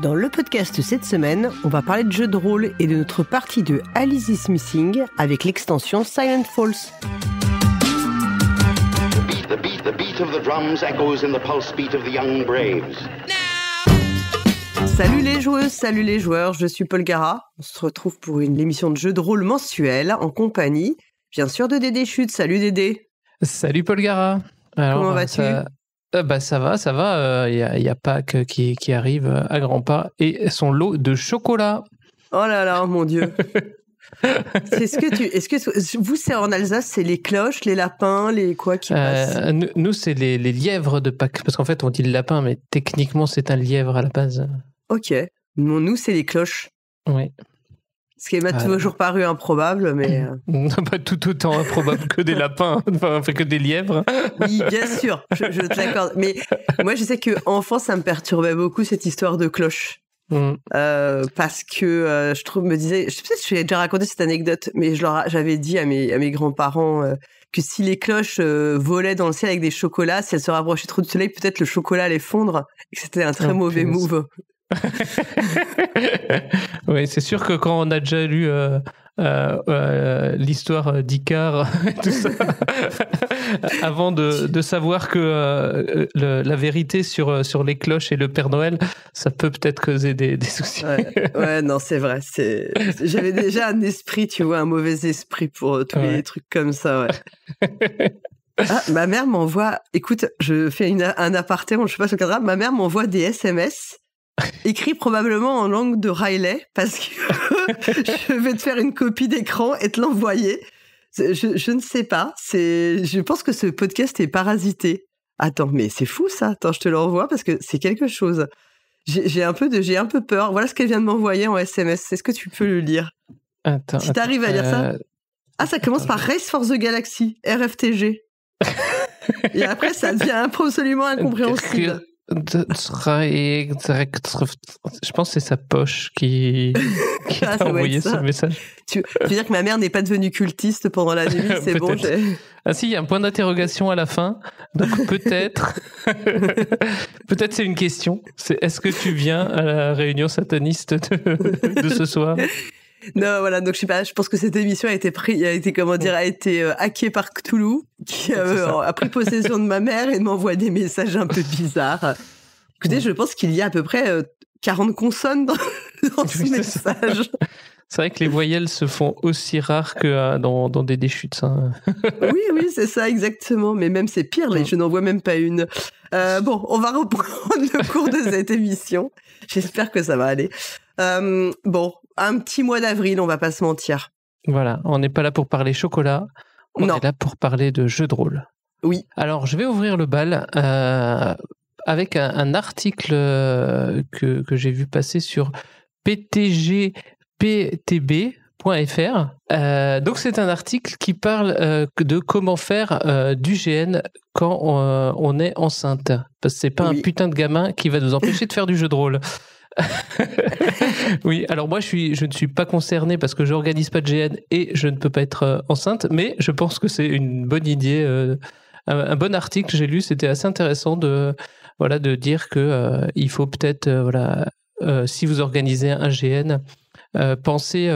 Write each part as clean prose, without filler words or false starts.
Dans le podcast cette semaine, on va parler de jeux de rôle et de notre partie de Alice is Missing avec l'extension Silent Falls. The beat of the drums echoes in the pulse beat of the young braves. Salut les joueuses, salut les joueurs, je suis Paul Gara. On se retrouve pour une émission de jeux de rôle mensuelle en compagnie, bien sûr, de Dédé Chute. Salut Dédé. Salut Paul Gara. Alors, comment vas-tu ? Ça va. Il y a Pâques qui arrive à grands pas et son lot de chocolat. Oh là là, mon Dieu. Vous, c'est en Alsace, c'est les cloches, les lapins, les quoi qui passent ? Nous, c'est les lièvres de Pâques. Parce qu'en fait, on dit le lapin, mais techniquement, c'est un lièvre à la base. Ok. Nous, c'est les cloches. Oui. Ce qui m'a toujours paru improbable, mais... Pas tout autant improbable que des lapins, enfin que des lièvres. Oui, bien sûr, je te l'accorde. Mais moi, je sais qu'enfant, ça me perturbait beaucoup, cette histoire de cloche. Parce que je me disais... Je sais pas si je t'ai déjà raconté cette anecdote, mais j'avais dit à mes grands-parents que si les cloches volaient dans le ciel avec des chocolats, si elles se rapprochaient trop du soleil, peut-être le chocolat allait fondre, et que c'était un très mauvais move. Oui, c'est sûr que quand on a déjà lu l'histoire d'Icare et tout ça, avant de savoir que la vérité sur les cloches et le Père Noël, ça peut-être causer des soucis. Ouais, non, c'est vrai. J'avais déjà un esprit, tu vois, un mauvais esprit pour tous les trucs comme ça, ouais. Ah, ma mère m'envoie... Écoute, je fais un aparté, je sais pas sur le cadre. Ma mère m'envoie des SMS écrits probablement en langue de Riley parce que je vais te faire une copie d'écran et te l'envoyer. Je ne sais pas. Je pense que ce podcast est parasité. Attends, mais c'est fou ça. Attends, je te l'envoie parce que c'est quelque chose. J'ai un peu peur. Voilà ce qu'elle vient de m'envoyer en SMS. Est-ce que tu peux le lire ? Attends, si t'arrives à lire ça. Ah, ça commence par Race for the Galaxy, RFTG. Et après, ça devient absolument incompréhensible. Je pense que c'est sa poche qui a envoyé ce message. Tu veux dire que ma mère n'est pas devenue cultiste pendant la nuit, c'est bon. Ah si, il y a un point d'interrogation à la fin, donc peut-être c'est une question. Est-ce que tu viens à la réunion sataniste de ce soir ? Non, voilà, donc je sais pas, je pense que cette émission a été hackée par Cthulhu, qui a pris possession de ma mère et m'envoie des messages un peu bizarres. Écoutez, je pense qu'il y a à peu près 40 consonnes dans ce message. C'est vrai que les voyelles se font aussi rares que dans des déchutes. Hein. Oui, c'est ça, exactement. Mais même c'est pire, je n'en vois même pas une. Bon, on va reprendre le cours de cette émission. J'espère que ça va aller. Bon, un petit mois d'avril, on va pas se mentir. Voilà, on n'est pas là pour parler chocolat, on est là pour parler de jeux de rôle. Oui. Alors, je vais ouvrir le bal avec un article que j'ai vu passer sur ptgptb.fr. Donc, c'est un article qui parle de comment faire du GN quand on est enceinte. Parce que c'est pas un putain de gamin qui va nous empêcher de faire du jeu de rôle. Oui, alors moi je ne suis pas concerné parce que j'organise pas de GN et je ne peux pas être enceinte, mais je pense que c'est une bonne idée, un bon article j'ai lu, c'était assez intéressant de dire que il faut peut-être si vous organisez un GN, pensez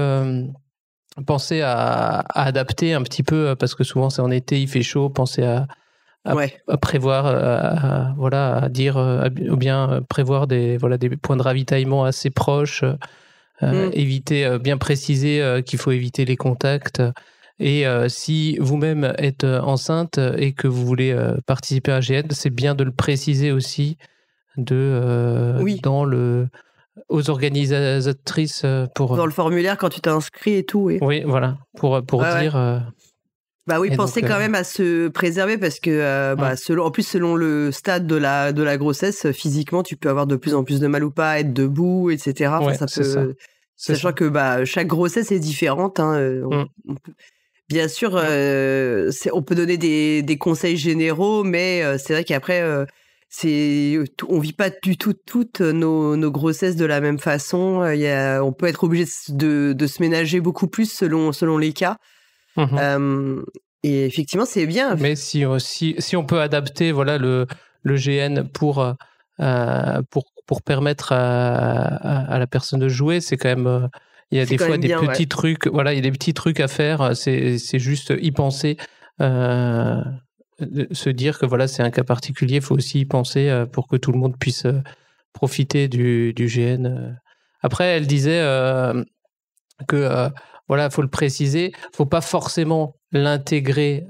à adapter un petit peu parce que souvent c'est en été, il fait chaud, pensez à prévoir, à dire, ou bien prévoir des points de ravitaillement assez proches, éviter, bien préciser qu'il faut éviter les contacts. Et si vous-même êtes enceinte et que vous voulez participer à un GN, c'est bien de le préciser aussi aux organisatrices dans le formulaire quand tu t'es inscrit et tout. Oui, voilà, pour dire. Bah oui, pensez quand même à se préserver parce que selon le stade de la grossesse, physiquement, tu peux avoir de plus en plus de mal ou pas, être debout, etc. Sachant que chaque grossesse est différente. Hein, bien sûr, on peut donner des conseils généraux, mais c'est vrai qu'après, on vit pas du tout toutes nos grossesses de la même façon. On peut être obligé de se ménager beaucoup plus selon les cas. Et effectivement, c'est bien. Mais si on peut adapter le GN pour pour permettre à la personne de jouer, c'est quand même... il y a des fois des petits trucs, voilà, il y a des petits trucs à faire, c'est juste y penser, se dire que voilà, c'est un cas particulier, il faut aussi y penser pour que tout le monde puisse profiter du GN. Après, elle disait que voilà, faut le préciser, faut pas forcément l'intégrer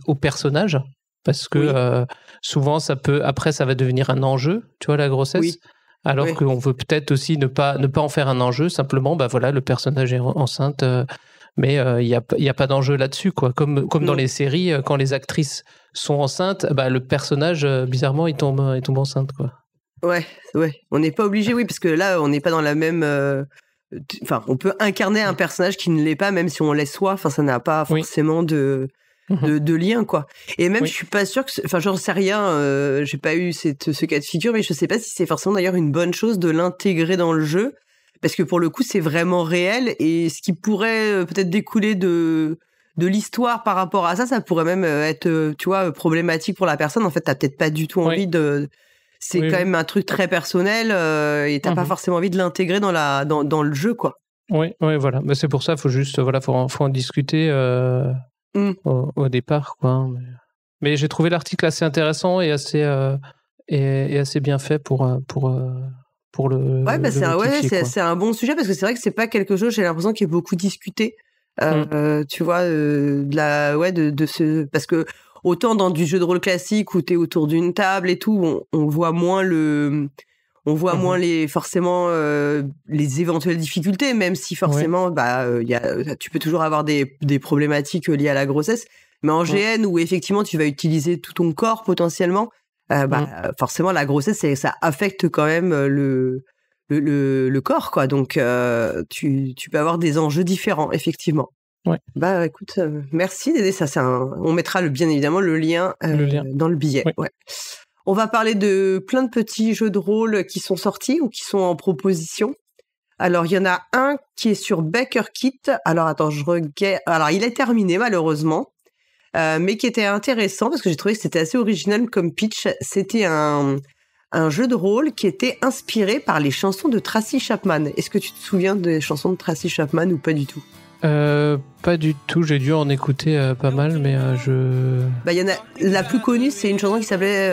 au personnage, parce que souvent ça va devenir un enjeu, tu vois, la grossesse. Alors qu'on veut peut-être aussi ne pas en faire un enjeu, simplement, bah voilà, le personnage est enceinte, mais il y a pas d'enjeu là-dessus, quoi. Comme dans les séries, quand les actrices sont enceintes, bah le personnage, bizarrement, il tombe enceinte, quoi. Ouais. On n'est pas obligé, parce que là, on n'est pas dans la même. Enfin, on peut incarner un personnage qui ne l'est pas, même si on l'est soi. Enfin, ça n'a pas forcément de lien, quoi. Et même, je suis pas sûre que... Enfin, j'en sais rien, j'ai pas eu ce cas de figure, mais je sais pas si c'est forcément d'ailleurs une bonne chose de l'intégrer dans le jeu, parce que pour le coup, c'est vraiment réel, et ce qui pourrait peut-être découler de l'histoire par rapport à ça, ça pourrait même être, tu vois, problématique pour la personne. En fait, t'as peut-être pas du tout envie de... C'est quand même un truc très personnel, et t'as pas forcément envie de l'intégrer dans le jeu, quoi. Oui, voilà. Mais c'est pour ça, faut juste, voilà, faut en discuter au départ, quoi. Mais j'ai trouvé l'article assez intéressant et assez bien fait pour le. Ouais, bah c'est un bon sujet, parce que c'est vrai que c'est pas quelque chose, j'ai l'impression, qui est beaucoup discuté. Tu vois, parce que autant dans du jeu de rôle classique où t'es autour d'une table et tout, on voit moins moins forcément les éventuelles difficultés, même si forcément tu peux toujours avoir des problématiques liées à la grossesse. Mais en GN, où effectivement tu vas utiliser tout ton corps potentiellement, forcément la grossesse, ça affecte quand même le corps, quoi. Donc tu peux avoir des enjeux différents, effectivement. Ouais. Bah écoute, merci Dédé, on mettra bien évidemment le lien dans le billet. Oui. Ouais. On va parler de plein de petits jeux de rôle qui sont sortis ou qui sont en proposition. Alors, il y en a un qui est sur BakerKit. Alors, attends, je regarde. Alors, il est terminé, malheureusement, mais qui était intéressant parce que j'ai trouvé que c'était assez original comme pitch. C'était un jeu de rôle qui était inspiré par les chansons de Tracy Chapman. Est-ce que tu te souviens des chansons de Tracy Chapman ou pas du tout ? Pas du tout, j'ai dû en écouter pas mal, mais Bah, y en a, la plus connue, c'est une chanson qui s'appelait,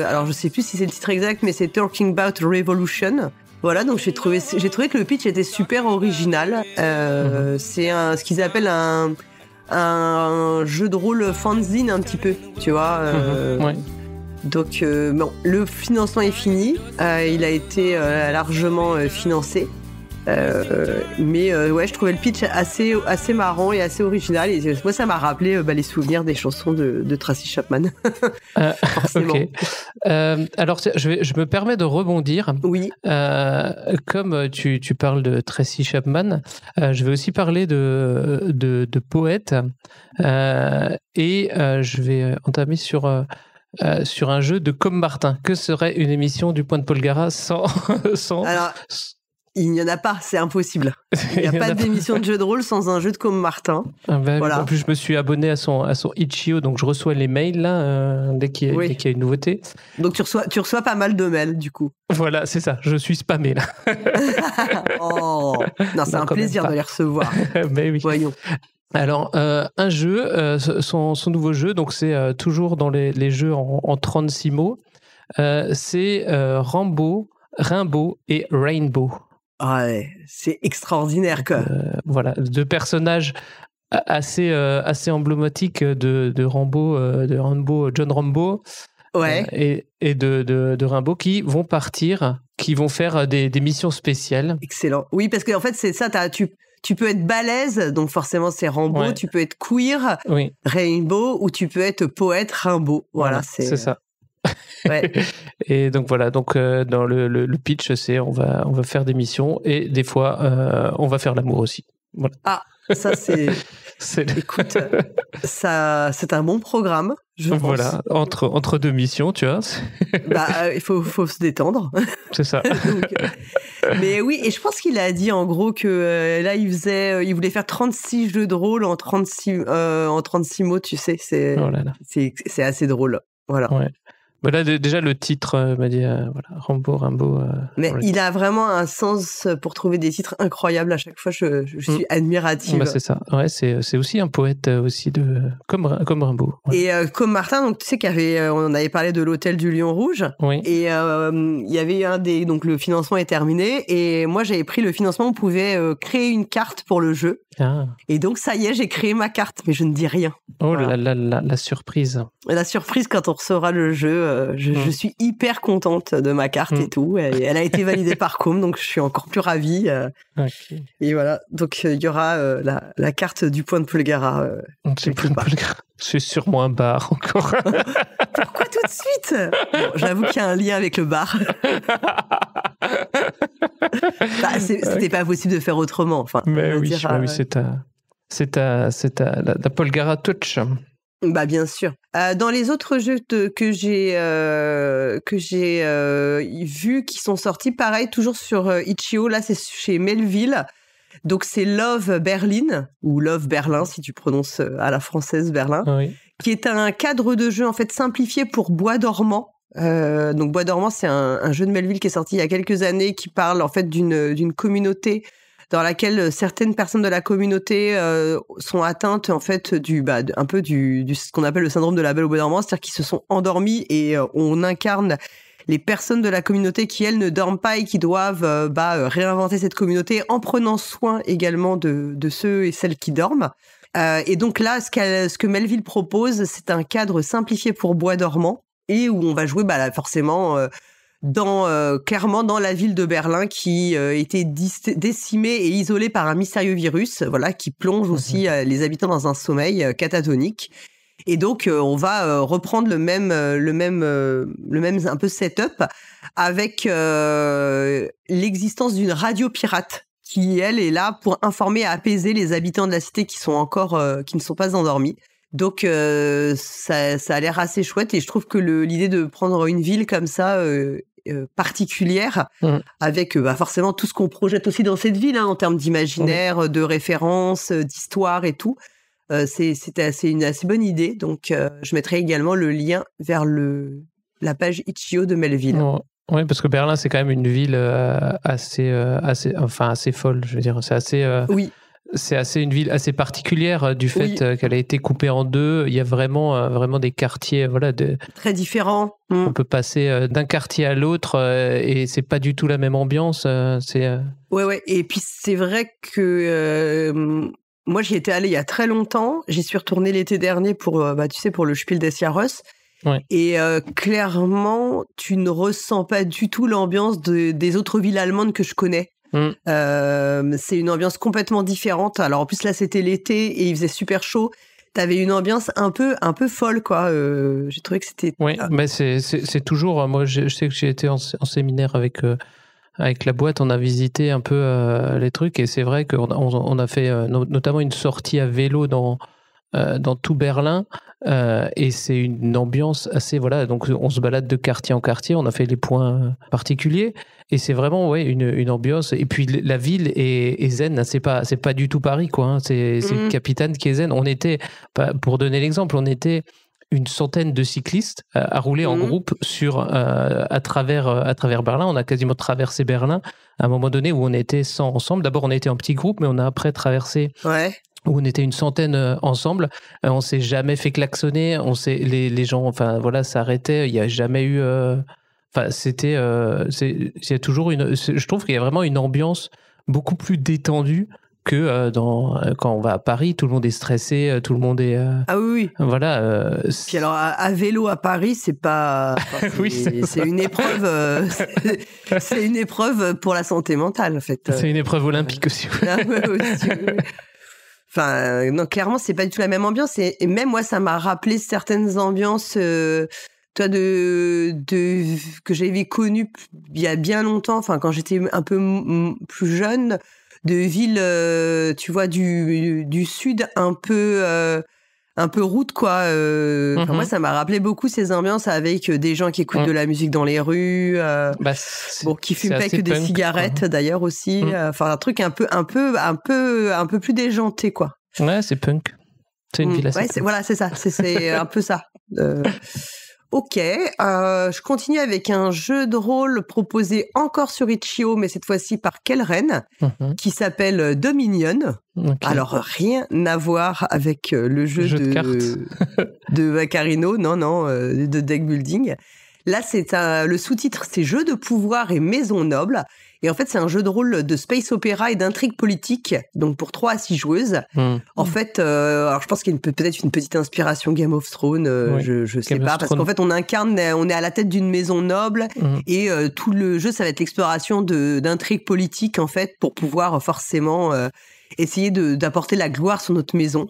alors je sais plus si c'est le titre exact, mais c'est Talking About Revolution. Voilà, donc j'ai trouvé que le pitch était super original. C'est ce qu'ils appellent un jeu de rôle fanzine un petit peu, tu vois. Donc, bon, le financement est fini. Il a été largement financé. Mais je trouvais le pitch assez marrant et assez original, et moi ça m'a rappelé les souvenirs des chansons de Tracy Chapman. Forcément. Okay. Alors je me permets de rebondir. Oui. Comme tu parles de Tracy Chapman, je vais aussi parler de poètes, et je vais entamer sur un jeu de Comme Martin. Que serait une émission du Point de Paul Gara sans Alors, il n'y en a pas, c'est impossible. Il n'y a pas d'émission de jeu de rôle sans un jeu de Comme Martin. Voilà. En plus, je me suis abonné à son Itch.io, donc je reçois les mails là, dès qu'il y a une nouveauté. Donc tu reçois pas mal de mails, du coup. Voilà, c'est ça. Je suis spammé là. Oh non, c'est un plaisir de les recevoir. Mais oui. Voyons. Alors, un jeu, son nouveau jeu, donc c'est toujours dans les jeux en 36 mots. C'est Rimbaud et Rainbow. Ouais, c'est extraordinaire, quoi. Voilà, deux personnages assez emblématiques de Rambo, John Rambo, et de Rimbaud, qui vont faire des missions spéciales. Excellent. Oui, parce qu'en fait, c'est ça, tu peux être balèze, donc forcément c'est Rambo, tu peux être queer, Rainbow, ou tu peux être poète, Rimbaud. Voilà, c'est ça. Ouais. Et donc voilà, dans le pitch, c'est on va faire des missions, et des fois on va faire l'amour aussi. Voilà. Ah, ça c'est écoute, ça c'est un bon programme, je pense. Voilà, entre deux missions, tu vois. Il faut se détendre. C'est ça. Donc, mais oui, et je pense qu'il a dit en gros que là il voulait faire 36 jeux de rôle en 36 mots, tu sais, c'est assez drôle. Voilà. Ouais. Bah là, déjà, le titre m'a dit voilà, Rimbaud. Mais il a vraiment un sens pour trouver des titres incroyables. À chaque fois, je suis admirative. Bah, c'est ça. Ouais, c'est aussi un poète aussi comme Rimbaud. Ouais. Et comme Martin, donc tu sais on avait parlé de l'hôtel du Lion Rouge. Oui. Et il y avait donc le financement est terminé. Et moi, j'avais pris le financement. On pouvait créer une carte pour le jeu. Ah. Et donc, ça y est, j'ai créé ma carte, mais je ne dis rien. Oh, voilà. la surprise. La surprise quand on recevra le jeu, je suis hyper contente de ma carte et tout. Et elle a été validée par Com, donc je suis encore plus ravie. Okay. Et voilà, donc il y aura la carte du point de Polgara. C'est sûrement un bar encore. Pourquoi tout de suite? Bon, j'avoue qu'il y a un lien avec le bar. C'était pas possible de faire autrement. Enfin, mais oui, c'est la Polgara Touch. Bah bien sûr. Dans les autres jeux que j'ai vus qui sont sortis, pareil, toujours sur Itch.io, là c'est chez Melville. Donc c'est Love Berlin, ou Love Berlin si tu prononces à la française Berlin, oui. Qui est un cadre de jeu en fait simplifié pour Bois Dormant. Donc Bois Dormant, c'est un jeu de Melville qui est sorti il y a quelques années, qui parle en fait d'une communauté dans laquelle certaines personnes de la communauté sont atteintes en fait un peu du ce qu'on appelle le syndrome de la Belle au Bois dormant, c'est-à-dire qu'ils se sont endormis et on incarne les personnes de la communauté qui elles ne dorment pas et qui doivent réinventer cette communauté en prenant soin également de ceux et celles qui dorment. Et donc là, ce que Melville propose, c'est un cadre simplifié pour Bois dormant et où on va jouer forcément clairement dans la ville de Berlin qui était décimée et isolée par un mystérieux virus, voilà, qui plonge aussi les habitants dans un sommeil catatonique. Et donc on va reprendre le même un peu setup avec l'existence d'une radio pirate qui elle est là pour informer et apaiser les habitants de la cité qui sont encore qui ne sont pas endormis. Donc ça a l'air assez chouette et je trouve que l'idée de prendre une ville comme ça particulière avec forcément tout ce qu'on projette aussi dans cette ville en termes d'imaginaire, de références, d'histoire et tout, c'était une assez bonne idée. Donc je mettrai également le lien vers la page Itch.io de Melville. Oui, parce que Berlin c'est quand même une ville assez folle, je veux dire, c'est assez oui. C'est une ville assez particulière du fait qu'elle a été coupée en deux. Il y a vraiment des quartiers très différents. On peut passer d'un quartier à l'autre et c'est pas du tout la même ambiance. Ouais. Et puis c'est vrai que moi j'y étais allée il y a très longtemps. J'y suis retournée l'été dernier pour le Spiel des Jahres. Ouais. Et clairement, tu ne ressens pas du tout l'ambiance des autres villes allemandes que je connais. C'est une ambiance complètement différente. Alors en plus là c'était l'été et il faisait super chaud. T'avais une ambiance un peu folle quoi. J'ai trouvé que c'était. Oui, mais c'est toujours. Moi je sais que j'ai été en séminaire avec la boîte. On a visité un peu les trucs et c'est vrai qu'on a fait notamment une sortie à vélo dans tout Berlin. Et c'est une ambiance assez donc on se balade de quartier en quartier, on a fait les points particuliers et c'est vraiment une ambiance et puis la ville est zen, c'est pas du tout Paris quoi, hein. C'est le Capitane qui est zen. On était, pour donner l'exemple, on était une centaine de cyclistes à rouler en groupe à travers Berlin. On a quasiment traversé Berlin à un moment donné où on était 100 ensemble. D'abord on était en petit groupe mais on a après traversé où on était une centaine ensemble. On s'est jamais fait klaxonner. Les gens, s'arrêtaient. Il n'y a jamais eu. Il y a toujours je trouve qu'il y a vraiment une ambiance beaucoup plus détendue que quand on va à Paris. Tout le monde est stressé. Tout le monde est. Ah oui. Voilà. Puis alors à vélo à Paris, c'est pas. C'est une épreuve. C'est une épreuve pour la santé mentale en fait. C'est une épreuve olympique aussi. Aussi. Enfin, non, clairement, c'est pas du tout la même ambiance. Et même moi, ça m'a rappelé certaines ambiances, que j'avais connues il y a bien longtemps. Enfin, quand j'étais un peu plus jeune, de villes, tu vois, du sud, un peu route, quoi. Moi, ça m'a rappelé beaucoup ces ambiances avec des gens qui écoutent de la musique dans les rues, qui fument pas que des cigarettes, d'ailleurs aussi. Enfin, un truc un peu plus déjanté, quoi. Ouais, c'est punk. C'est une ville assez punk. Voilà, c'est ça. C'est un peu ça. Ok, je continue avec un jeu de rôle proposé encore sur Itch.io, mais cette fois-ci par Kelren, qui s'appelle Dominion. Okay. Alors, rien à voir avec le jeu de Vaccarino, de deck building. Là, le sous-titre, c'est Jeu de pouvoir et maison noble. Et en fait, c'est un jeu de rôle de space opéra et d'intrigue politique, donc pour 3 à 6 joueuses. En fait, alors je pense qu'il y a peut-être une petite inspiration Game of Thrones, je sais pas, parce qu'en fait, on est à la tête d'une maison noble, et tout le jeu, ça va être l'exploration d'intrigues politiques, en fait, pour pouvoir forcément essayer d'apporter la gloire sur notre maison.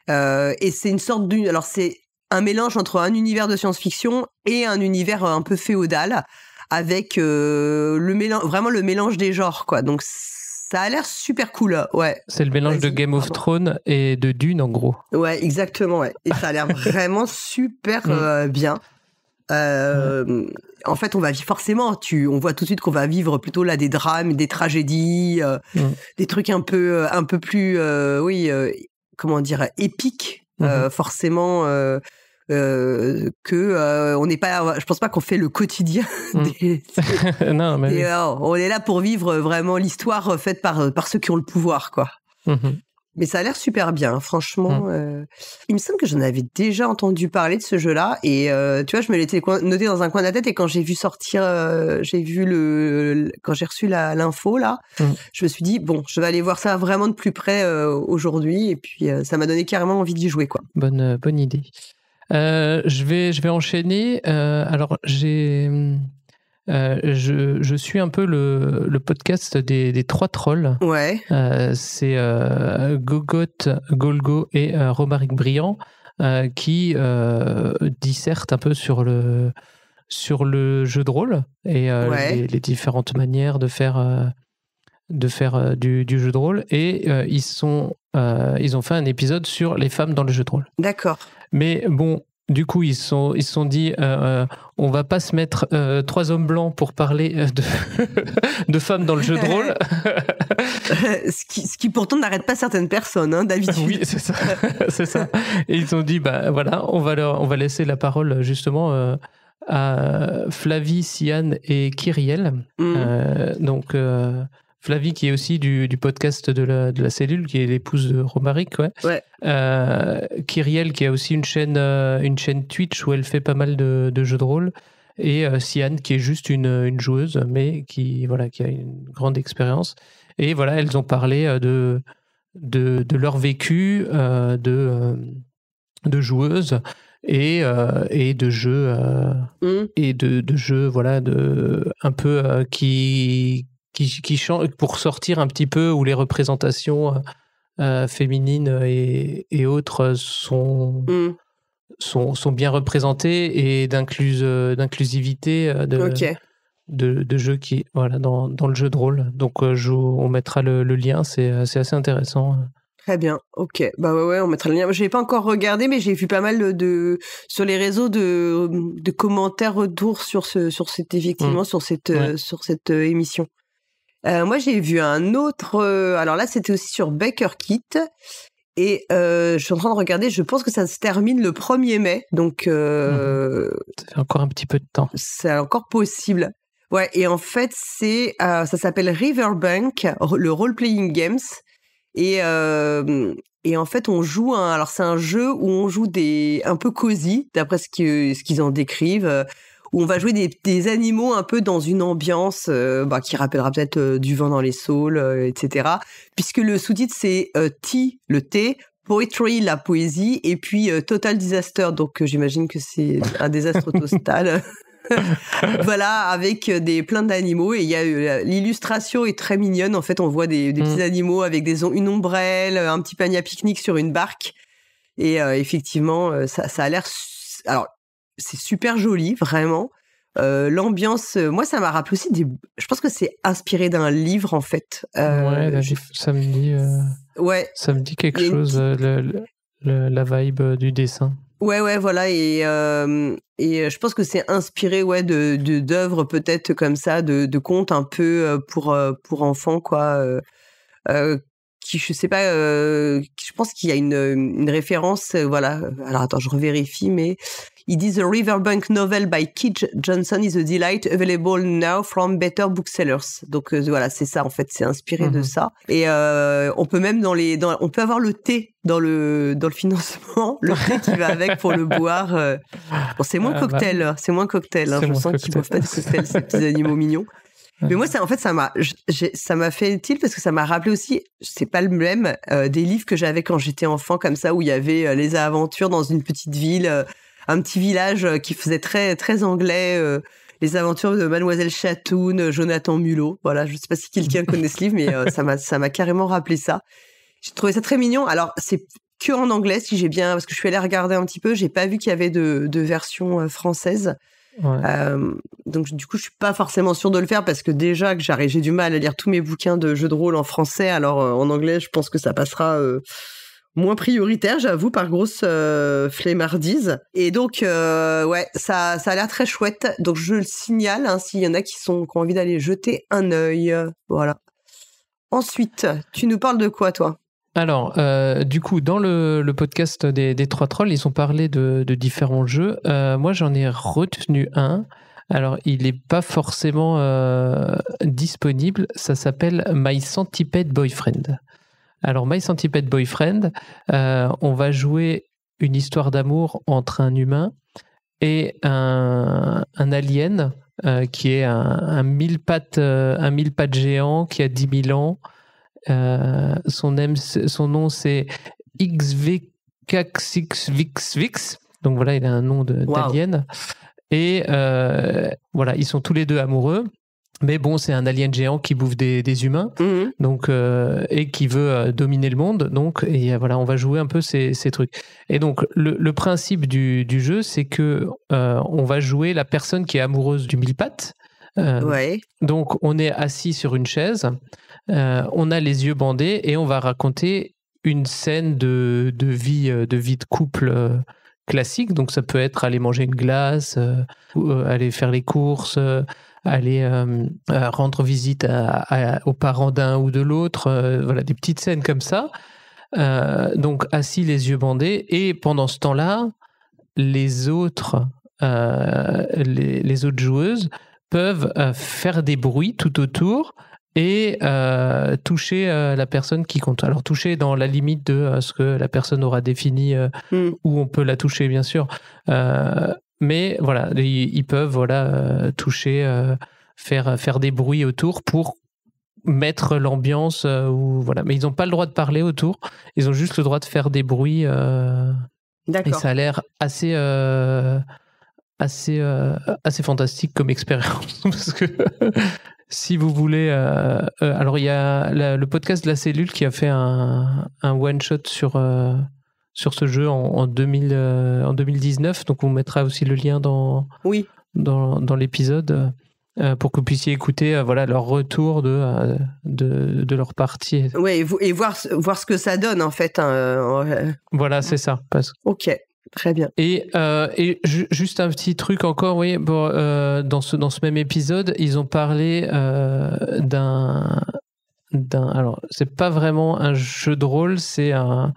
Et c'est une sorte alors c'est un mélange entre un univers de science-fiction et un univers un peu féodal, avec vraiment le mélange des genres, quoi. Donc ça a l'air super cool, ouais. C'est le mélange de Game of Thrones et de Dune, en gros. Ouais, exactement, ouais. Et ça a l'air vraiment super bien. En fait, on va vivre forcément. On voit tout de suite qu'on va vivre plutôt là des drames, des tragédies, des trucs un peu plus, comment dire, épiques, forcément. On n'est pas, je pense pas qu'on fait le quotidien non, mais on est là pour vivre vraiment l'histoire faite par ceux qui ont le pouvoir, quoi. Mais ça a l'air super bien, franchement. Il me semble que j'en avais déjà entendu parler de ce jeu-là, et tu vois, je me l'étais noté dans un coin de la tête, et quand j'ai vu sortir, quand j'ai reçu l'info là, je me suis dit bon, je vais aller voir ça vraiment de plus près aujourd'hui, et puis ça m'a donné carrément envie d'y jouer, quoi. Bonne idée. Je vais enchaîner. Alors, je suis un peu le podcast des 3 trolls. Ouais. C'est Gogoth, Golgo et Romaric Briand qui dissertent un peu sur le jeu de rôle et les différentes manières de faire du jeu de rôle. Et ils ont fait un épisode sur les femmes dans le jeu de rôle. D'accord. Mais bon, du coup, ils se sont dit, on va pas se mettre 3 hommes blancs pour parler de femmes dans le jeu de rôle. ce qui pourtant n'arrête pas certaines personnes, hein, d'habitude. Oui, c'est ça. C'est ça. Et ils ont dit, bah voilà, on va laisser la parole justement à Flavie, Sian et Kyriel. Donc Flavie, qui est aussi du podcast de la cellule, qui est l'épouse de Romaric, ouais. Kyriel, qui a aussi une chaîne Twitch où elle fait pas mal de jeux de rôle, et Sian, qui est juste une joueuse, mais qui a une grande expérience. Et voilà, elles ont parlé de leur vécu de joueuses et de jeux voilà, un peu qui changent pour sortir un petit peu, où les représentations féminines et autres sont bien représentées, et d'inclusivité de jeux qui, voilà, dans le jeu de rôle. Donc on mettra le lien, c'est assez intéressant. Très bien, ok. Bah ouais, on mettra le lien. Je n'ai pas encore regardé, mais j'ai vu pas mal sur les réseaux de commentaires, retours sur cette émission. Moi, j'ai vu un autre. Alors là, c'était aussi sur Baker Kit. Et je suis en train de regarder. Je pense que ça se termine le 1er mai. Donc. Ça fait encore un petit peu de temps. C'est encore possible. Ouais, et en fait, ça s'appelle Riverbank, le role-playing games. Et en fait, on joue alors c'est un jeu où on joue un peu cosy, d'après ce qu'ils en décrivent, où on va jouer des animaux un peu dans une ambiance qui rappellera peut-être du vent dans les saules, etc. Puisque le sous-titre, c'est le T, Poetry, la poésie, et puis Total Disaster, donc j'imagine que c'est un désastre total. Voilà, avec plein d'animaux, et il y a l'illustration est très mignonne. En fait, on voit des petits animaux avec une ombrelle, un petit panier à pique-nique sur une barque, et effectivement, ça a l'air. Alors, c'est super joli, vraiment. L'ambiance, moi, ça m'a rappelé aussi je pense que c'est inspiré d'un livre, en fait. Ça me dit. Ouais. Ça me dit quelque chose. La vibe du dessin. Ouais, voilà, et je pense que c'est inspiré, d'œuvres peut-être comme ça, de contes un peu pour enfants, quoi. Qui, je sais pas, je pense qu'il y a une référence, voilà. Alors attends, je revérifie, mais Ils disent « The Riverbank novel by Keith Johnson is a delight, available now from better booksellers ». Donc voilà, c'est ça en fait, c'est inspiré de ça. Et on peut même on peut avoir le thé dans le financement, le thé qui va avec pour le boire. Bon, c'est moins cocktail, hein. Je sens qu'ils boivent pas de cocktail, ces petits animaux mignons. Mais moi, ça m'a fait tilt parce que ça m'a rappelé aussi, c'est pas le même, des livres que j'avais quand j'étais enfant, comme ça, où il y avait les aventures dans une petite ville, un petit village qui faisait très, très anglais, les aventures de Mademoiselle Chatoun, Jonathan Mulot. Voilà, je sais pas si quelqu'un connaît ce livre, mais ça m'a carrément rappelé ça. J'ai trouvé ça très mignon. Alors, c'est que en anglais, si j'ai bien, parce que je suis allée regarder un petit peu, j'ai pas vu qu'il y avait de version française. Ouais. Donc du coup je suis pas forcément sûre de le faire parce que déjà que j'ai du mal à lire tous mes bouquins de jeux de rôle en français, alors en anglais je pense que ça passera moins prioritaire, j'avoue, par grosse flemmardise. Et donc ouais, ça a l'air très chouette, donc je le signale, hein, s'il y en a qui ont envie d'aller jeter un œil. Voilà. Ensuite, tu nous parles de quoi, toi ? Alors, du coup, dans le podcast des Trois Trolls, ils ont parlé de différents jeux. Moi, j'en ai retenu un. Alors, il n'est pas forcément disponible. Ça s'appelle My Centipede Boyfriend. Alors, My Centipede Boyfriend, on va jouer une histoire d'amour entre un humain et un alien qui est un mille-pattes géant qui a 10 000 ans. Son nom c'est XVXVX. Donc voilà, il a un nom d'alien. Et voilà, ils sont tous les deux amoureux. Mais bon, c'est un alien géant qui bouffe des humains, donc et qui veut dominer le monde. Donc, et voilà, on va jouer un peu ces trucs. Et donc, le principe du jeu, c'est que on va jouer la personne qui est amoureuse du mille-pattes. Ouais. Donc, on est assis sur une chaise, on a les yeux bandés et on va raconter une scène de vie de couple classique. Donc, ça peut être aller manger une glace, aller faire les courses, aller rendre visite aux parents d'un ou de l'autre. Voilà, des petites scènes comme ça. Donc, assis, les yeux bandés. Et pendant ce temps-là, les autres joueuses peuvent faire des bruits tout autour et toucher la personne qui compte. Alors, toucher dans la limite de ce que la personne aura défini, où on peut la toucher, bien sûr. Mais voilà, ils peuvent toucher, faire des bruits autour pour mettre l'ambiance. Voilà. Mais ils n'ont pas le droit de parler autour. Ils ont juste le droit de faire des bruits. D'accord. Et ça a l'air assez fantastique comme expérience. Parce que si vous voulez... alors, il y a le podcast de la cellule qui a fait un one-shot sur ce jeu en 2019. Donc, on mettra aussi le lien dans l'épisode pour que vous puissiez écouter leur retour de leur partie. Oui, et voir ce que ça donne, en fait. Voilà, c'est ça. Ok. Très bien. Et juste un petit truc encore, oui, dans ce même épisode, ils ont parlé alors, c'est pas vraiment un jeu de rôle, c'est un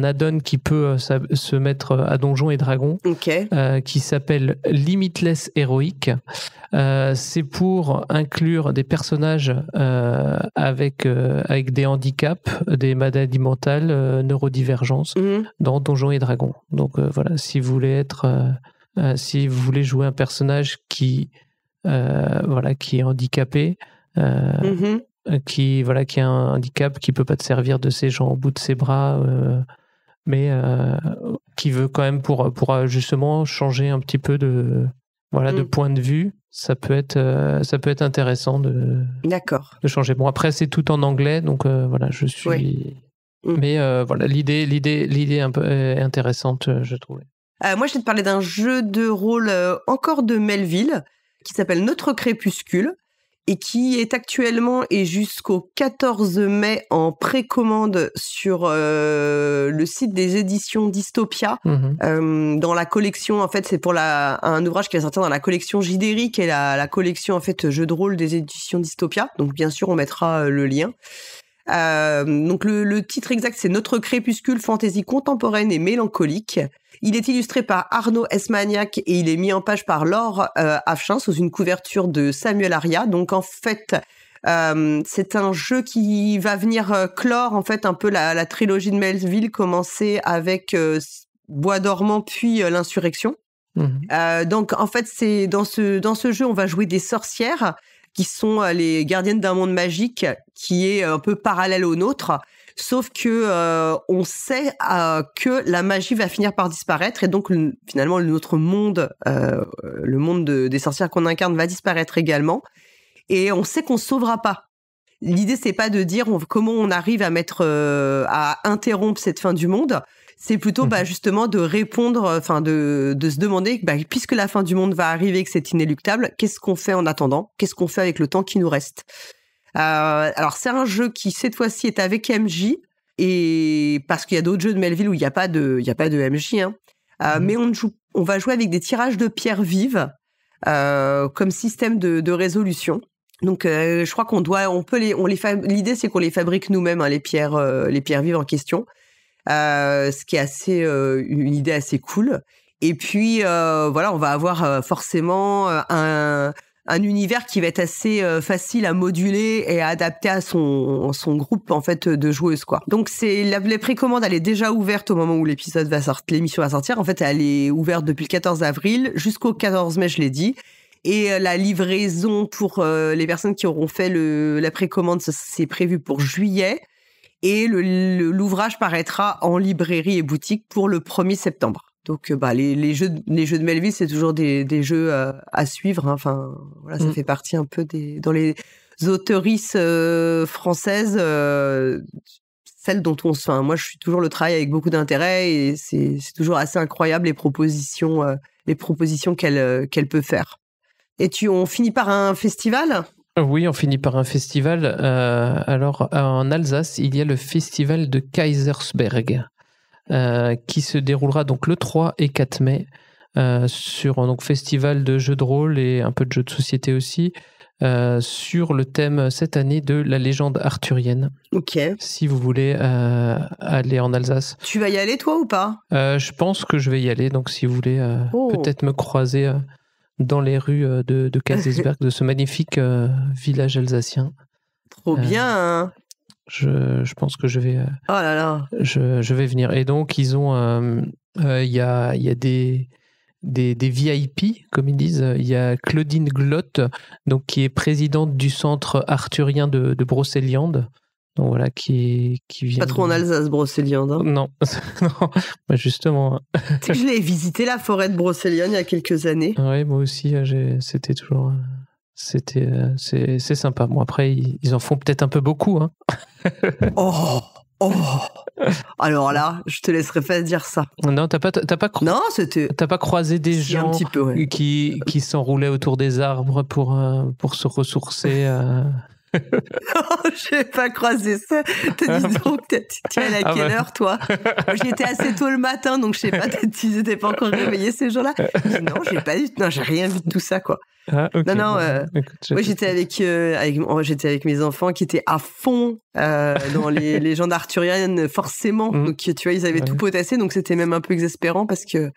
add-on qui peut se mettre à Donjons et Dragons, qui s'appelle Limitless Heroic. C'est pour inclure des personnages avec des handicaps, des maladies mentales, neurodivergences dans Donjons et Dragons. Donc voilà, si vous voulez jouer un personnage qui est handicapé, qui a un handicap, qui peut pas te servir de ses jambes ou de ses bras, mais qui veut quand même pour justement changer un petit peu de point de vue. Ça peut être intéressant de changer. Bon, après c'est tout en anglais, donc voilà, je suis. Oui. Mais voilà, l'idée un peu intéressante, je trouvais. Moi, je vais te parler d'un jeu de rôle encore de Melville qui s'appelle Notre Crépuscule, et qui est actuellement et jusqu'au 14 mai en précommande sur le site des éditions Dystopia. Dans la collection, en fait, c'est pour un ouvrage qui va sortir dans la collection JDR, qui est la collection en fait jeux de rôle des éditions Dystopia. Donc bien sûr, on mettra le lien. Donc le titre exact, c'est Notre Crépuscule, fantasy contemporaine et mélancolique. Il est illustré par Arnaud Esmaniak et il est mis en page par Laure Afchin sous une couverture de Samuel Aria. Donc en fait, c'est un jeu qui va venir clore en fait un peu la trilogie de Melville, commencer avec Bois dormant puis l'insurrection. Donc en fait, c'est dans ce jeu, on va jouer des sorcières qui sont les gardiennes d'un monde magique qui est un peu parallèle au nôtre. Sauf que on sait que la magie va finir par disparaître et donc finalement notre monde, le monde des sorcières qu'on incarne va disparaître également. Et on sait qu'on se sauvera pas. L'idée c'est pas de dire comment on arrive à interrompre cette fin du monde. C'est plutôt justement de répondre, enfin de se demander, puisque la fin du monde va arriver, que c'est inéluctable, qu'est-ce qu'on fait en attendant ? Qu'est-ce qu'on fait avec le temps qui nous reste ? Alors c'est un jeu qui cette fois-ci est avec MJ et parce qu'il y a d'autres jeux de Melville où il y a pas de MJ mais on va jouer avec des tirages de pierres vives comme système de résolution. Donc je crois l'idée c'est qu'on les fabrique nous-mêmes les pierres vives en question. Ce qui est une idée assez cool. Et puis on va avoir forcément un univers qui va être assez facile à moduler et à adapter à son groupe en fait de joueuses quoi. Donc les précommandes, elle est déjà ouverte au moment où l'émission va sortir. En fait, elle est ouverte depuis le 14 avril jusqu'au 14 mai, je l'ai dit. Et la livraison pour les personnes qui auront fait la précommande, c'est prévu pour juillet. Et l'ouvrage paraîtra en librairie et boutique pour le 1er septembre. Donc les jeux de Melville, c'est toujours des jeux à suivre. Enfin voilà, ça fait partie un peu dans les auteurices françaises, celles dont moi je suis toujours le travail avec beaucoup d'intérêt et c'est toujours assez incroyable les propositions qu'elle peut faire. Et on finit par un festival ? Oui, on finit par un festival. Alors, en Alsace, il y a le festival de Kaisersberg qui se déroulera donc le 3 et 4 mai sur donc festival de jeux de rôle et un peu de jeux de société aussi sur le thème cette année de la légende arthurienne. Ok. Si vous voulez aller en Alsace. Tu vas y aller toi ou pas ? Je pense que je vais y aller. Donc, si vous voulez peut-être me croiser dans les rues de Kaisersberg, de ce magnifique village alsacien. Trop bien. Je pense que je vais. Oh là là. Je vais venir. Et donc ils ont, il y a des VIP comme ils disent. Il y a Claudine Glott, donc qui est présidente du centre arthurien de Brocéliande. Donc voilà, qui vient. Pas trop en Alsace, Brocéliande. Hein. Non, non, justement. Tu sais que je l'ai visité la forêt de Brocéliande il y a quelques années. Oui, moi aussi, c'était toujours. C'est sympa. Bon, après, ils en font peut-être un peu beaucoup. Hein. Oh. Alors là, je te laisserai pas dire ça. Non, t'as pas croisé des gens un petit peu, ouais. qui s'enroulaient autour des arbres pour se ressourcer. Je n'ai pas croisé ça. T'as dit donc, tu es allé à quelle heure, toi ? Moi, j'y étais assez tôt le matin, donc je sais pas, peut-être qu'ils n'étaient pas encore réveillés, ces gens-là. Non, j'ai rien vu de tout ça, quoi. Ah, okay. Non, moi, j'étais avec mes enfants qui étaient à fond dans les légendes arthuriennes, forcément. Donc, tu vois, ils avaient tout potassé, donc c'était même un peu exaspérant parce que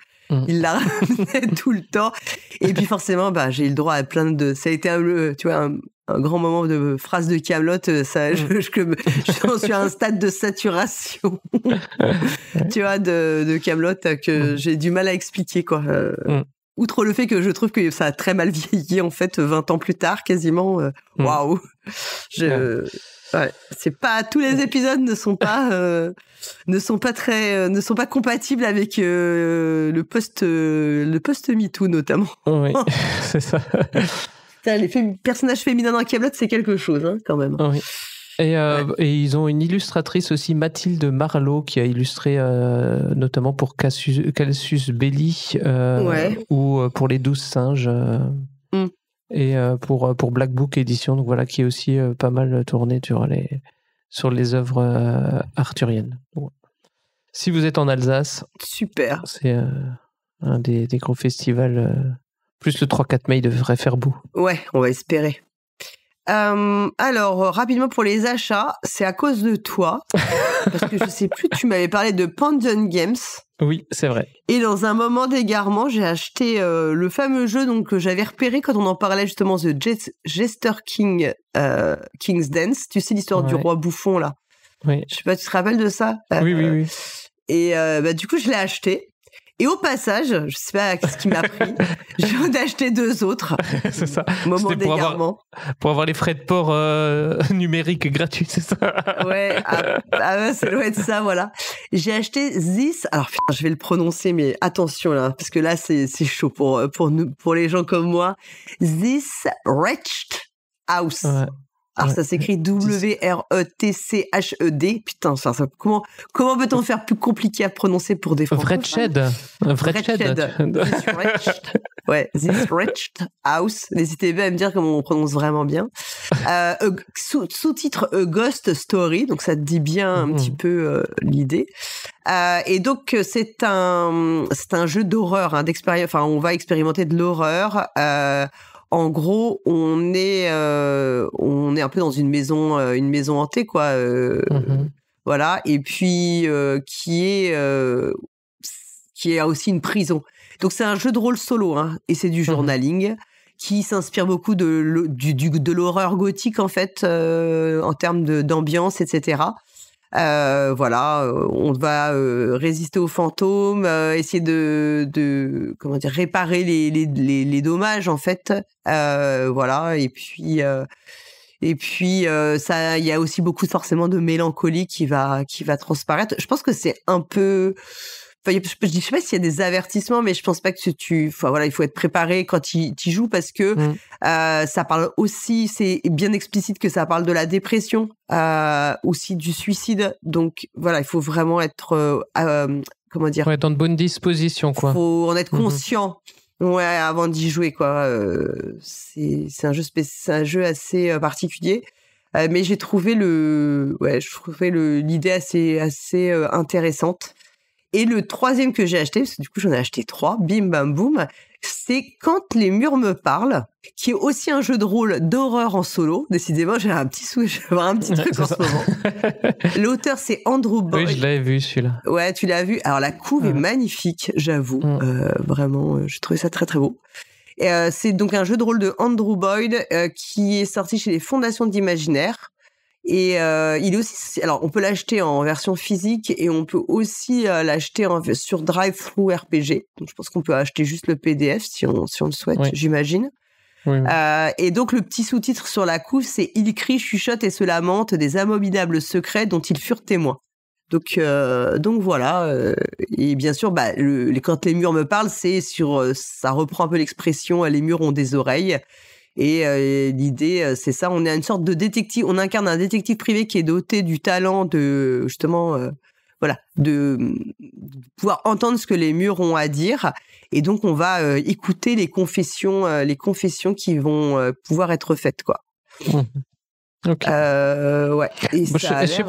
ils la ramenaient tout le temps. Et puis, forcément, j'ai eu le droit à plein de... Ça a été un grand moment de phrases de Kaamelott, j'en suis à un stade de saturation, tu vois, de Kaamelott que j'ai du mal à expliquer, quoi. Outre le fait que je trouve que ça a très mal vieilli, en fait, 20 ans plus tard, quasiment. Waouh. C'est pas, tous les épisodes ne sont pas compatibles avec le post MeToo, notamment. Oui, c'est ça. Les personnages féminins dans Kaamelott, c'est quelque chose, hein, quand même. Oui. Et ils ont une illustratrice aussi, Mathilde Marlot, qui a illustré notamment pour Cassius Belli ou pour Les 12 singes et pour Black Book Édition, donc voilà, qui est aussi pas mal tourné sur les œuvres arthuriennes. Bon. Si vous êtes en Alsace, super. C'est un des gros festivals. Plus le 3-4 mai, il devrait faire beau. Ouais, on va espérer. Alors, rapidement pour les achats, c'est à cause de toi. Parce que je sais plus, tu m'avais parlé de Pandon Games. Oui, c'est vrai. Et dans un moment d'égarement, j'ai acheté le fameux jeu que j'avais repéré quand on en parlait justement, The Jester King's Dance. Tu sais l'histoire du roi bouffon là. Oui. Je sais pas, tu te rappelles de ça? Oui. Et du coup, je l'ai acheté. Et au passage, je sais pas ce qui m'a pris, j'en ai acheté 2 autres. C'est ça. Moment d'égarement. Pour avoir les frais de port numériques gratuits, c'est ça? Ouais, ça doit être ça, voilà. J'ai acheté This, alors putain, je vais le prononcer, mais attention là, parce que là, c'est chaud pour les gens comme moi. This Wretched House. Ouais. Alors ça s'écrit W-R-E-T-C-H-E-D. Putain, comment peut-on faire plus compliqué à prononcer pour des francophones? Wretched. Ouais, This Wretched House. N'hésitez pas à me dire comment on prononce vraiment bien. Sous-titre A Ghost Story, donc ça te dit bien un petit peu l'idée. Et donc c'est un jeu d'horreur, d'expérience. Enfin, on va expérimenter de l'horreur. En gros, on est un peu dans une maison hantée, quoi. Voilà, et puis qui est aussi une prison. Donc c'est un jeu de rôle solo, et c'est du journaling qui s'inspire beaucoup de l'horreur gothique en fait, en termes d'ambiance, etc. Voilà, on va résister aux fantômes, essayer de réparer les dommages en fait, voilà. Et puis ça, il y a aussi beaucoup forcément de mélancolie qui va transparaître. Je pense que c'est un peu, enfin, je sais pas s'il y a des avertissements, mais je pense pas que il faut être préparé quand tu joues parce que ça parle aussi, c'est bien explicite que ça parle de la dépression, aussi du suicide. Donc voilà, il faut vraiment être, Ouais, dans de bonnes dispositions, quoi. Faut en être conscient. Ouais, avant d'y jouer, quoi. C'est un jeu assez particulier. Mais j'ai trouvé l'idée assez intéressante. Et le troisième que j'ai acheté, parce que du coup j'en ai acheté 3, bim bam boum, c'est Quand les murs me parlent, qui est aussi un jeu de rôle d'horreur en solo. Décidément, j'ai un petit truc en ce moment. L'auteur, c'est Andrew Boyd. Oui, je l'avais vu celui-là. Ouais, tu l'as vu. Alors la couve est magnifique, j'avoue. Vraiment, j'ai trouvé ça très très beau. Et, c'est donc un jeu de rôle de Andrew Boyd qui est sorti chez les Fondations d'Imaginaire. Et il est aussi, alors on peut l'acheter en version physique et on peut aussi l'acheter sur Drive-Thru RPG. Donc je pense qu'on peut acheter juste le PDF si on le souhaite, j'imagine. Oui. Et donc le petit sous-titre sur la couve, c'est Il crie, chuchote et se lamente des abominables secrets dont ils furent témoins. Donc voilà. Et bien sûr, quand les murs me parlent, ça reprend un peu l'expression les murs ont des oreilles. Et l'idée, c'est ça, on est une sorte de détective, on incarne un détective privé qui est doté du talent de, justement, de pouvoir entendre ce que les murs ont à dire. Et donc, on va écouter les confessions qui vont pouvoir être faites, quoi. Okay. Ouais. Et je sais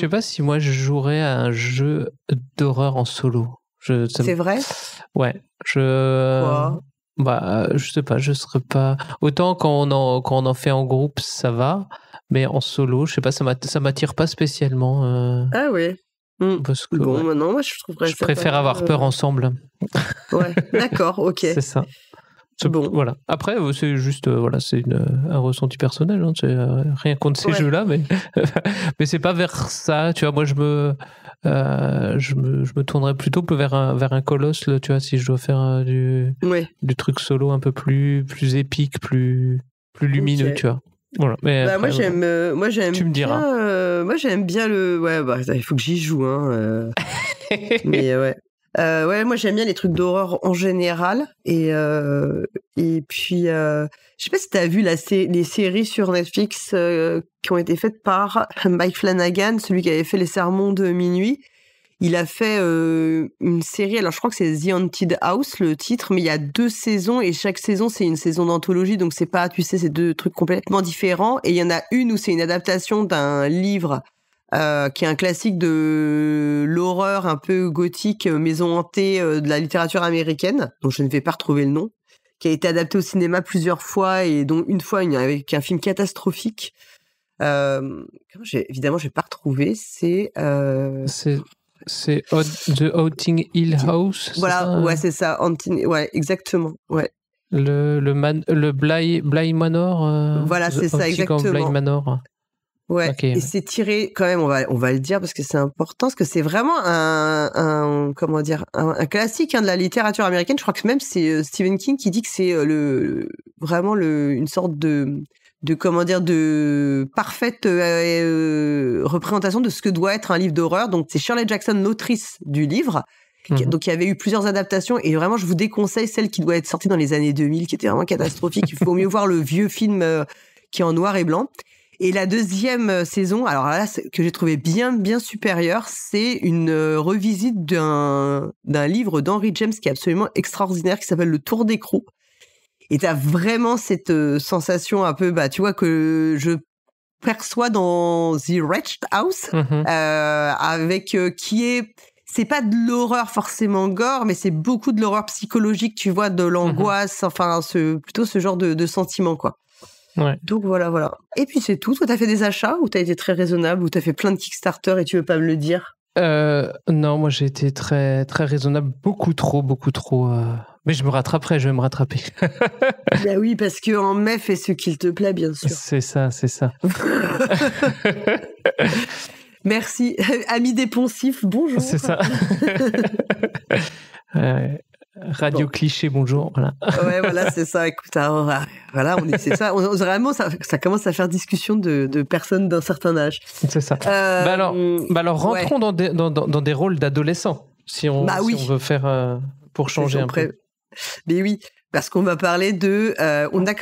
pas si moi je jouerais à un jeu d'horreur en solo. C'est vrai? Ouais. Quoi? Je sais pas, je serais pas. Autant quand on en fait en groupe, ça va, mais en solo, je sais pas, ça m'attire pas spécialement. Ah oui. Parce que, bon, maintenant, moi, je trouverais. Je préfère avoir peur ensemble. Ouais, d'accord, ok. C'est ça. Bon. Voilà. Après, c'est juste, c'est un ressenti personnel. Hein, c'est rien contre ces jeux-là, mais c'est pas vers ça. Tu vois, moi, je me tournerais plutôt vers un colosse, là, tu vois, si je dois faire du truc solo un peu plus épique, plus lumineux, tu vois. Voilà. Mais après, moi j'aime. Tu me diras. Moi j'aime bien le. Ouais, il faut que j'y joue, hein. Mais ouais. Moi j'aime bien les trucs d'horreur en général et puis je sais pas si t'as vu les séries sur Netflix qui ont été faites par Mike Flanagan, celui qui avait fait Les Sermons de minuit. Il a fait une série, alors je crois que c'est The Haunted House le titre, mais il y a 2 saisons et chaque saison c'est une saison d'anthologie, donc c'est pas, tu sais, c'est 2 trucs complètement différents. Et il y en a une où c'est une adaptation d'un livre qui est un classique de l'horreur un peu gothique, maison hantée de la littérature américaine, dont je ne vais pas retrouver le nom, qui a été adapté au cinéma plusieurs fois et dont une fois avec un film catastrophique. Évidemment, je vais pas retrouver. C'est The Haunting Hill House. Voilà, ouais, c'est ça. Ouais, exactement. Ouais. Le Bly Manor. Voilà, c'est ça, exactement. Bly Manor. Ouais. Okay. Et c'est tiré quand même. On va le dire parce que c'est important, parce que c'est vraiment un classique de la littérature américaine. Je crois que même c'est Stephen King qui dit que c'est vraiment une sorte de parfaite représentation de ce que doit être un livre d'horreur. Donc c'est Shirley Jackson, l'autrice du livre. Donc il y avait eu plusieurs adaptations et vraiment je vous déconseille celle qui doit être sortie dans les années 2000 qui était vraiment catastrophique. Il faut mieux voir le vieux film qui est en noir et blanc. Et la deuxième saison, alors là, que j'ai trouvé bien supérieure, c'est une revisite d'un livre d'Henry James qui est absolument extraordinaire, qui s'appelle Le Tour d'écrou. Et t'as vraiment cette sensation un peu, tu vois, que je perçois dans The Wretched House, avec c'est pas de l'horreur forcément gore, mais c'est beaucoup de l'horreur psychologique, tu vois, de l'angoisse, enfin, plutôt ce genre de sentiment, quoi. Ouais. Donc voilà. Et puis c'est tout. Toi, t'as fait des achats ou t'as été très raisonnable ou t'as fait plein de Kickstarter et tu veux pas me le dire? Non, moi j'ai été très très raisonnable, beaucoup trop. Mais je vais me rattraper. Ben oui, parce que en mai, fais ce qu'il te plaît, bien sûr. C'est ça. Merci, ami des poncifs. Bonjour. C'est ça. Radio cliché, bonjour. Voilà. Ouais, voilà, c'est ça. Écoute, voilà, c'est ça. Vraiment, ça commence à faire discussion de personnes d'un certain âge. C'est ça. Alors, rentrons dans des rôles d'adolescents, si on veut faire pour changer un peu. Mais oui, parce qu'on va parler de. On n'a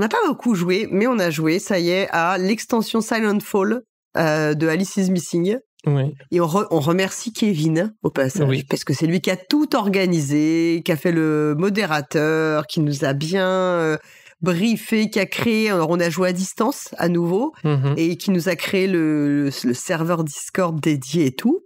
pas beaucoup joué, mais on a joué. Ça y est, à l'extension Silent Fall de Alice is Missing. Oui. Et on remercie Kevin au passage, parce que c'est lui qui a tout organisé, qui a fait le modérateur, qui nous a bien briefé, qui a créé. Alors on a joué à distance à nouveau, et qui nous a créé le serveur Discord dédié et tout.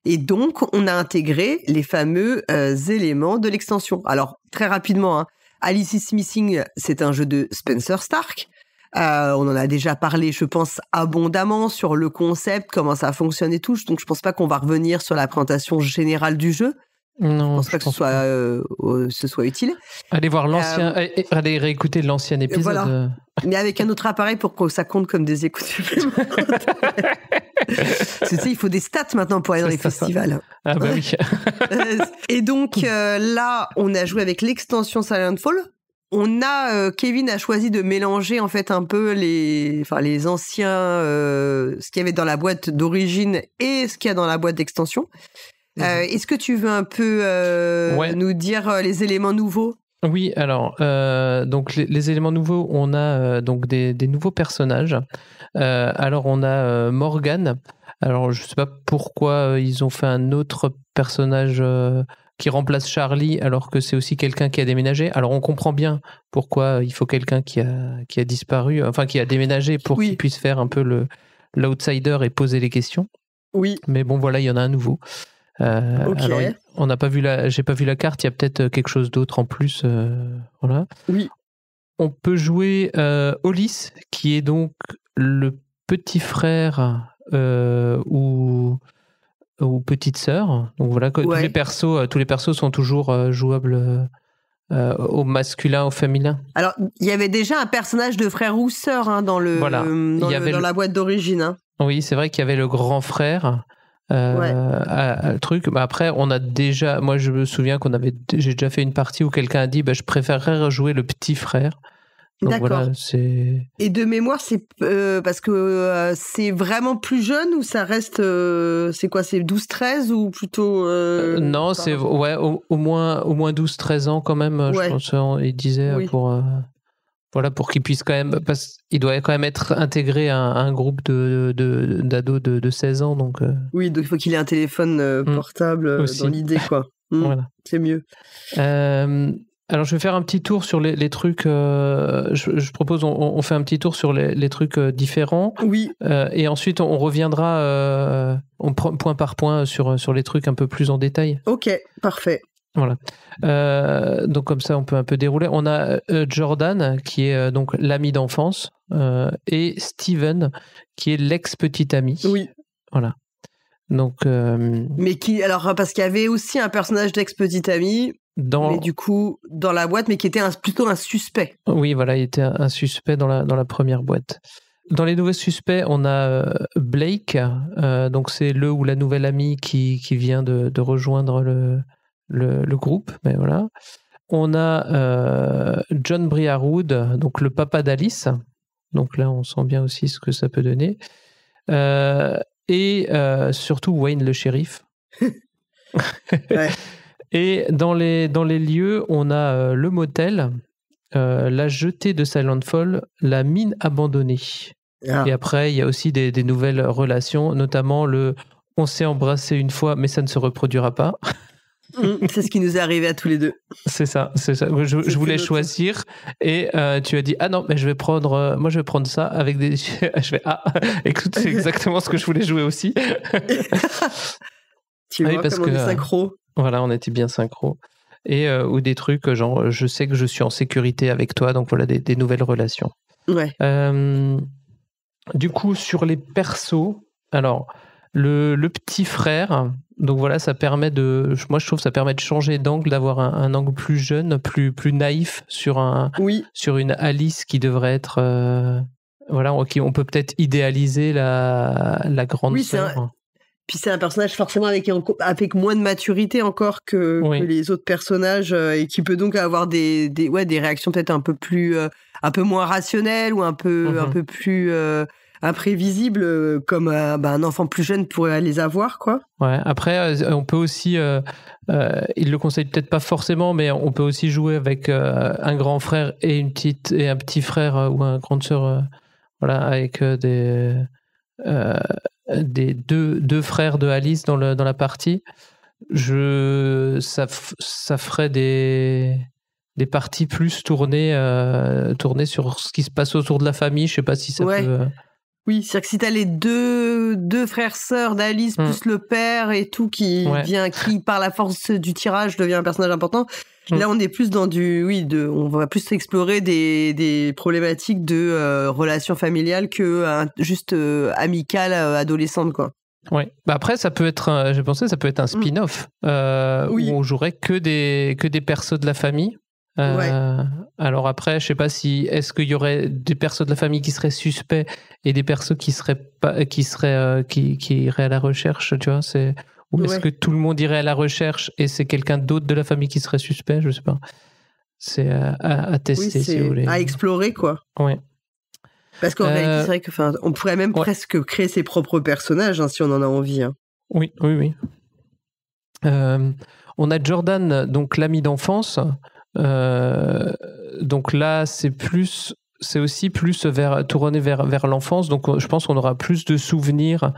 Et donc on a intégré les fameux éléments de l'extension. Alors très rapidement, Alice is Missing, c'est un jeu de Spencer Stark. On en a déjà parlé, je pense, abondamment sur le concept, comment ça fonctionne et tout. Donc, je pense pas qu'on va revenir sur la présentation générale du jeu. Non, je pense pas que ce soit utile. Allez voir allez réécouter l'ancien épisode. Voilà. Mais avec un autre appareil pour que ça compte comme des écoutes supplémentaires. Tu sais, il faut des stats maintenant pour aller dans les festivals. Ah bah oui. Et donc, là, on a joué avec l'extension Silent Fall. Kevin a choisi de mélanger en fait un peu les anciens, ce qu'il y avait dans la boîte d'origine et ce qu'il y a dans la boîte d'extension. Est-ce que tu veux un peu nous dire les éléments nouveaux? Oui, alors donc les éléments nouveaux, on a donc des nouveaux personnages. Alors on a Morgan. Alors je sais pas pourquoi ils ont fait un autre personnage qui remplace Charlie, alors que c'est aussi quelqu'un qui a déménagé. Alors on comprend bien pourquoi il faut quelqu'un qui a disparu, enfin qui a déménagé pour qu'il puisse faire un peu l'outsider et poser les questions. Oui. Mais bon, voilà, il y en a un nouveau. Alors, j'ai pas vu la carte, il y a peut-être quelque chose d'autre en plus. Voilà. Oui. On peut jouer Hollis, qui est donc le petit frère ou petite sœur. Donc voilà, tous les persos sont toujours jouables au masculin, au féminin. Alors, il y avait déjà un personnage de frère ou sœur dans la boîte d'origine. Oui, c'est vrai qu'il y avait le grand frère. Le truc. Après, moi je me souviens j'ai déjà fait une partie où quelqu'un a dit je préférerais jouer le petit frère. Donc d'accord. Voilà, et de mémoire, c'est parce que c'est vraiment plus jeune ou ça reste c'est quoi, c'est 12-13 ou plutôt non, c'est au moins 12-13 ans quand même, je pense. Il disait pour qu'il puisse quand même, parce qu'il doit quand même être intégré à un groupe d'ados de 16 ans. Donc, oui, donc il faut qu'il ait un téléphone portable dans l'idée, quoi. Voilà. C'est mieux. Alors, je vais faire un petit tour sur les trucs. Je propose, on fait un petit tour sur les trucs différents. Oui. Et ensuite, on reviendra point par point sur les trucs un peu plus en détail. Ok, parfait. Voilà. Donc comme ça, on peut un peu dérouler. On a Jordan, qui est donc l'ami d'enfance, et Steven, qui est l'ex-petit ami. Oui. Voilà. Donc, mais alors parce qu'il y avait aussi un personnage d'ex-petite amie, mais du coup dans la boîte, mais qui était plutôt un suspect. Oui, voilà, il était un suspect dans la première boîte. Dans les nouveaux suspects, on a Blake, donc c'est le ou la nouvelle amie qui vient de rejoindre le groupe, mais voilà. On a John Briarwood, donc le papa d'Alice. Donc là, on sent bien aussi ce que ça peut donner. Et surtout Wayne le shérif. Ouais. Et dans les lieux, on a le motel, la jetée de Silent Fall, la mine abandonnée. Ah. Et après, il y a aussi des nouvelles relations, notamment le « on s'est embrassé une fois, mais ça ne se reproduira pas ». C'est ce qui nous est arrivé à tous les deux. C'est ça. Je voulais choisir et tu as dit « Ah non, mais je vais prendre ça avec des… » Je fais « Ah, écoute, c'est exactement ce que je voulais jouer aussi. » Tu vois, parce comme on est synchro. Voilà, on était bien synchro. Et ou des trucs genre « Je sais que je suis en sécurité avec toi », donc voilà, des nouvelles relations. Ouais. Du coup, sur les persos, alors… Le petit frère, donc voilà, ça permet moi je trouve que ça permet de changer d'angle, d'avoir un angle plus jeune, plus naïf sur une Alice qui devrait être, voilà, on peut peut-être idéaliser la grande sœur. Puis c'est un personnage forcément avec moins de maturité encore que les autres personnages et qui peut donc avoir des réactions peut-être un peu moins rationnelles ou un peu plus imprévisible comme un enfant plus jeune pourrait les avoir, quoi. Ouais, après on peut aussi il le conseille peut-être pas forcément, mais on peut aussi jouer avec un grand frère et un petit frère ou une grande sœur, voilà, avec des deux frères de Alice dans la partie. Ça ferait des parties plus tournées sur ce qui se passe autour de la famille. Je sais pas si ça peut. Oui, c'est-à-dire que si t'as les deux frères-sœurs d'Alice plus le père et tout qui par la force du tirage devient un personnage important. Là, on est plus dans on va plus explorer des problématiques de relations familiales que juste amicales adolescentes, quoi. Ouais. Bah après, ça peut être, j'ai pensé, ça peut être un spin-off où on jouerait que des persos de la famille. Alors après, je sais pas est-ce qu'il y aurait des persos de la famille qui seraient suspects et des persos qui iraient à la recherche, tu vois, est-ce que tout le monde irait à la recherche et c'est quelqu'un d'autre de la famille qui serait suspect, je sais pas. C'est à tester si vous voulez. À explorer, quoi. Ouais. Parce qu'en réalité, c'est vrai que on pourrait même presque créer ses propres personnages si on en a envie. Hein. Oui. On a Jordan, donc l'ami d'enfance. Donc là, c'est aussi plus tourné vers l'enfance. Donc je pense qu'on aura plus de souvenirs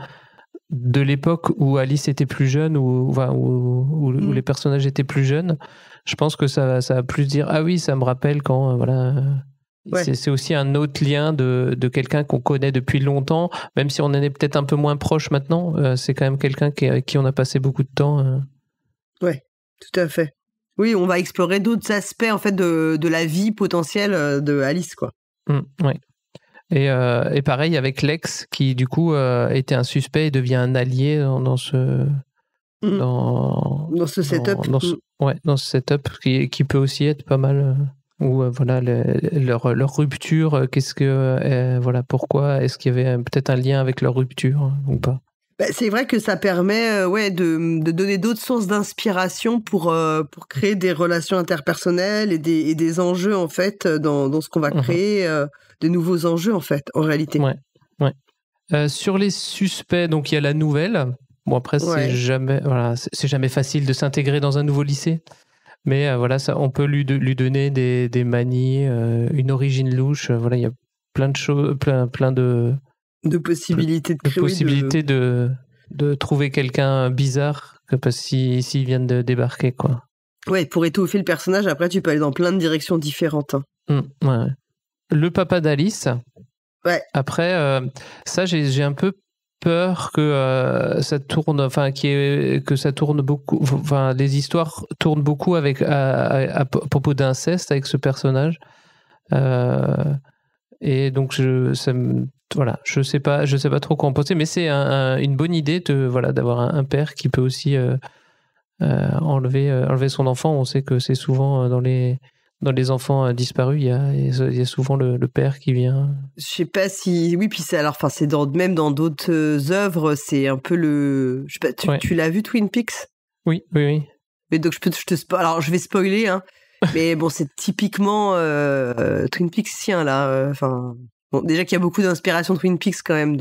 de l'époque où Alice était plus jeune, où les personnages étaient plus jeunes. Je pense que ça va plus dire ah oui, ça me rappelle quand voilà. C'est aussi un autre lien de quelqu'un qu'on connaît depuis longtemps, même si on en est peut-être un peu moins proche maintenant. C'est quand même quelqu'un qui on a passé beaucoup de temps. Ouais, tout à fait. Oui, on va explorer d'autres aspects en fait de la vie potentielle de Alice, quoi. Ouais. Et pareil avec Lex qui du coup était un suspect et devient un allié dans ce setup. Dans ce setup qui peut aussi être pas mal. Ou voilà leur rupture. Qu'est-ce que voilà pourquoi est-ce qu'il y avait peut-être un lien avec leur rupture ou pas? C'est vrai que ça permet de donner d'autres sources d'inspiration pour créer des relations interpersonnelles et des enjeux en fait dans ce qu'on va créer, de nouveaux enjeux en fait en réalité. Ouais. Sur les suspects, donc il y a la nouvelle. Bon après c'est jamais facile de s'intégrer dans un nouveau lycée, mais voilà ça on peut lui donner des manies, une origine louche. Voilà il y a plein de choses, plein de possibilités de trouver quelqu'un bizarre parce s'ils viennent de débarquer, quoi. Ouais, pour étoffer le personnage, après tu peux aller dans plein de directions différentes. Ouais. Le papa d'Alice. Ouais. Après, ça j'ai un peu peur que ça tourne, que ça tourne beaucoup. Enfin, les histoires tournent beaucoup avec à propos d'inceste avec ce personnage. Et donc voilà, je sais pas trop quoi en penser, mais c'est une bonne idée d'avoir un père qui peut aussi enlever son enfant. On sait que c'est souvent dans les enfants disparus, il y a souvent le père qui vient. Je sais pas si oui, puis c'est même dans d'autres œuvres, c'est un peu le. Je sais pas, tu l'as vu Twin Peaks? Oui. Mais donc alors je vais spoiler, hein. Mais bon, c'est typiquement Twin Peaksien là. Enfin, bon, déjà qu'il y a beaucoup d'inspiration Twin Peaks quand même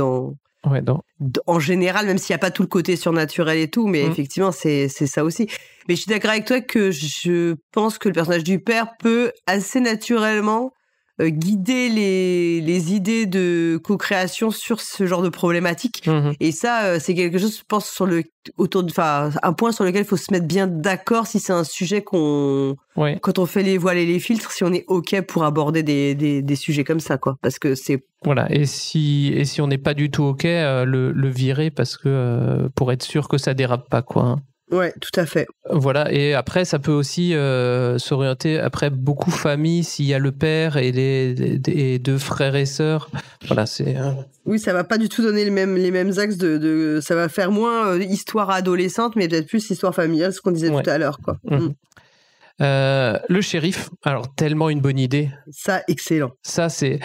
en général, même s'il n'y a pas tout le côté surnaturel et tout, mais effectivement, c'est ça aussi. Mais je suis d'accord avec toi que je pense que le personnage du père peut assez naturellement guider les idées de co-création sur ce genre de problématique. Et ça, c'est quelque chose, je pense, un point sur lequel il faut se mettre bien d'accord si c'est un sujet quand on fait les voiles et les filtres, si on est OK pour aborder des sujets comme ça, quoi. Parce que c'est... Voilà. Et si on n'est pas du tout OK, le virer parce que, pour être sûr que ça dérape pas, quoi. Hein. Ouais, tout à fait. Voilà, et après, ça peut aussi s'orienter, après, beaucoup famille, s'il y a le père et les deux frères et sœurs. Voilà, c'est... Oui, ça va pas du tout donner les mêmes axes ça va faire moins histoire adolescente, mais peut-être plus histoire familiale, ce qu'on disait tout à l'heure, quoi. Le shérif, alors tellement une bonne idée. Ça, excellent. Ça, c'est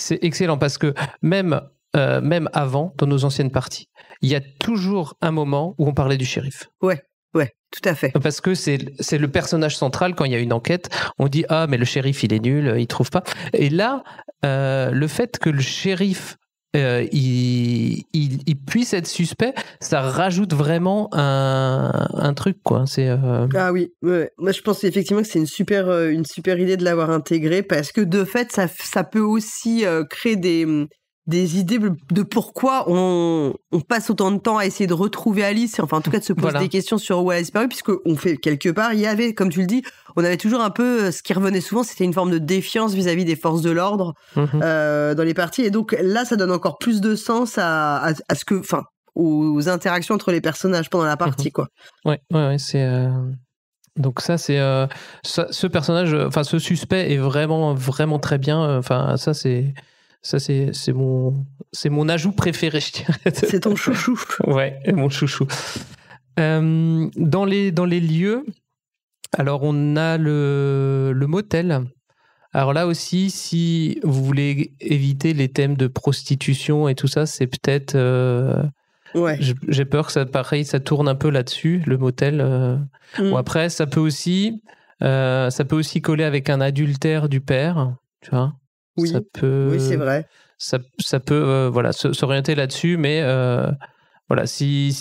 excellent parce que même avant, dans nos anciennes parties, il y a toujours un moment où on parlait du shérif. Ouais, tout à fait. Parce que c'est le personnage central quand il y a une enquête. On dit « Ah, mais le shérif, il est nul, il trouve pas. » Et là, le fait que le shérif, il puisse être suspect, ça rajoute vraiment un truc, quoi. Ah oui, ouais. Moi je pense effectivement que c'est une super idée de l'avoir intégré parce que de fait, ça peut aussi créer des idées de pourquoi on passe autant de temps à essayer de retrouver Alice, enfin en tout cas de se poser des questions sur où elle a disparu, puisque on fait quelque part, il y avait, comme tu le dis, on avait toujours un peu, ce qui revenait souvent, c'était une forme de défiance vis-à-vis des forces de l'ordre dans les parties, et donc là ça donne encore plus de sens à ce que, enfin, aux interactions entre les personnages pendant la partie, quoi. Ouais, c'est... Donc ça, c'est ce personnage, enfin ce suspect est vraiment, vraiment très bien, enfin c'est mon ajout préféré, je dirais. C'est ton chouchou. Ouais, mon chouchou. Dans les lieux, alors on a le motel. Alors là aussi, si vous voulez éviter les thèmes de prostitution et tout ça, c'est peut-être... j'ai peur que ça tourne un peu là-dessus, le motel. Bon, après, ça peut aussi coller avec un adultère du père, tu vois. Oui, c'est vrai. Ça peut s'orienter là-dessus, mais voilà, si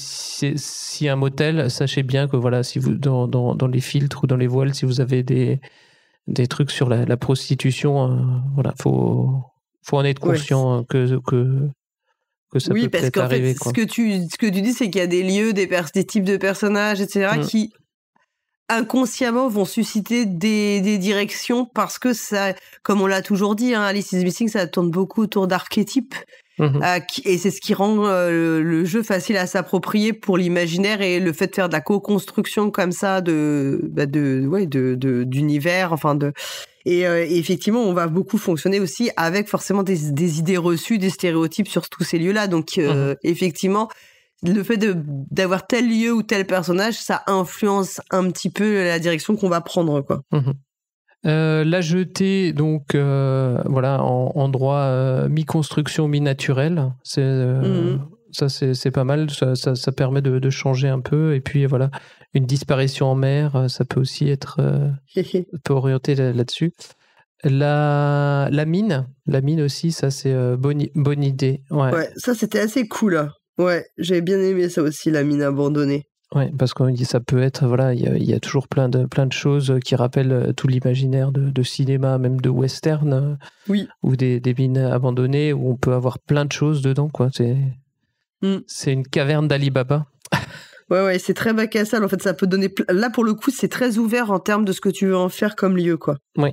un motel, sachez bien que voilà, si vous dans les filtres ou dans les voiles, si vous avez des trucs sur la prostitution, voilà, faut en être conscient que ça peut peut-être arriver. Oui, parce qu'en fait, ce que tu dis, c'est qu'il y a des lieux, des types de personnages, etc., qui inconsciemment vont susciter des directions parce que ça, comme on l'a toujours dit, hein, Alice is Missing, ça tourne beaucoup autour d'archétypes. Et c'est ce qui rend le jeu facile à s'approprier pour l'imaginaire, et le fait de faire de la co-construction comme ça d'univers, enfin et effectivement on va beaucoup fonctionner aussi avec forcément des idées reçues, des stéréotypes sur tous ces lieux-là. Donc effectivement, le fait d'avoir tel lieu ou tel personnage, ça influence un petit peu la direction qu'on va prendre, quoi. La jetée, donc voilà, en droit mi-construction, mi-naturel, ça c'est pas mal, ça permet de changer un peu. Et puis voilà, une disparition en mer, ça peut aussi être peut orienter là-dessus. La mine aussi, ça c'est bonne idée. Ouais, ça c'était assez cool. Ouais, j'avais bien aimé ça aussi, la mine abandonnée. Ouais, parce qu'on dit ça peut être, voilà, il y a toujours plein de choses qui rappellent tout l'imaginaire de cinéma, même de western, ou des mines abandonnées où on peut avoir plein de choses dedans, quoi. C'est une caverne d'Ali Baba. Ouais, c'est très bac à sable. En fait, ça peut donner. Là, pour le coup, c'est très ouvert en termes de ce que tu veux en faire comme lieu, quoi. Oui.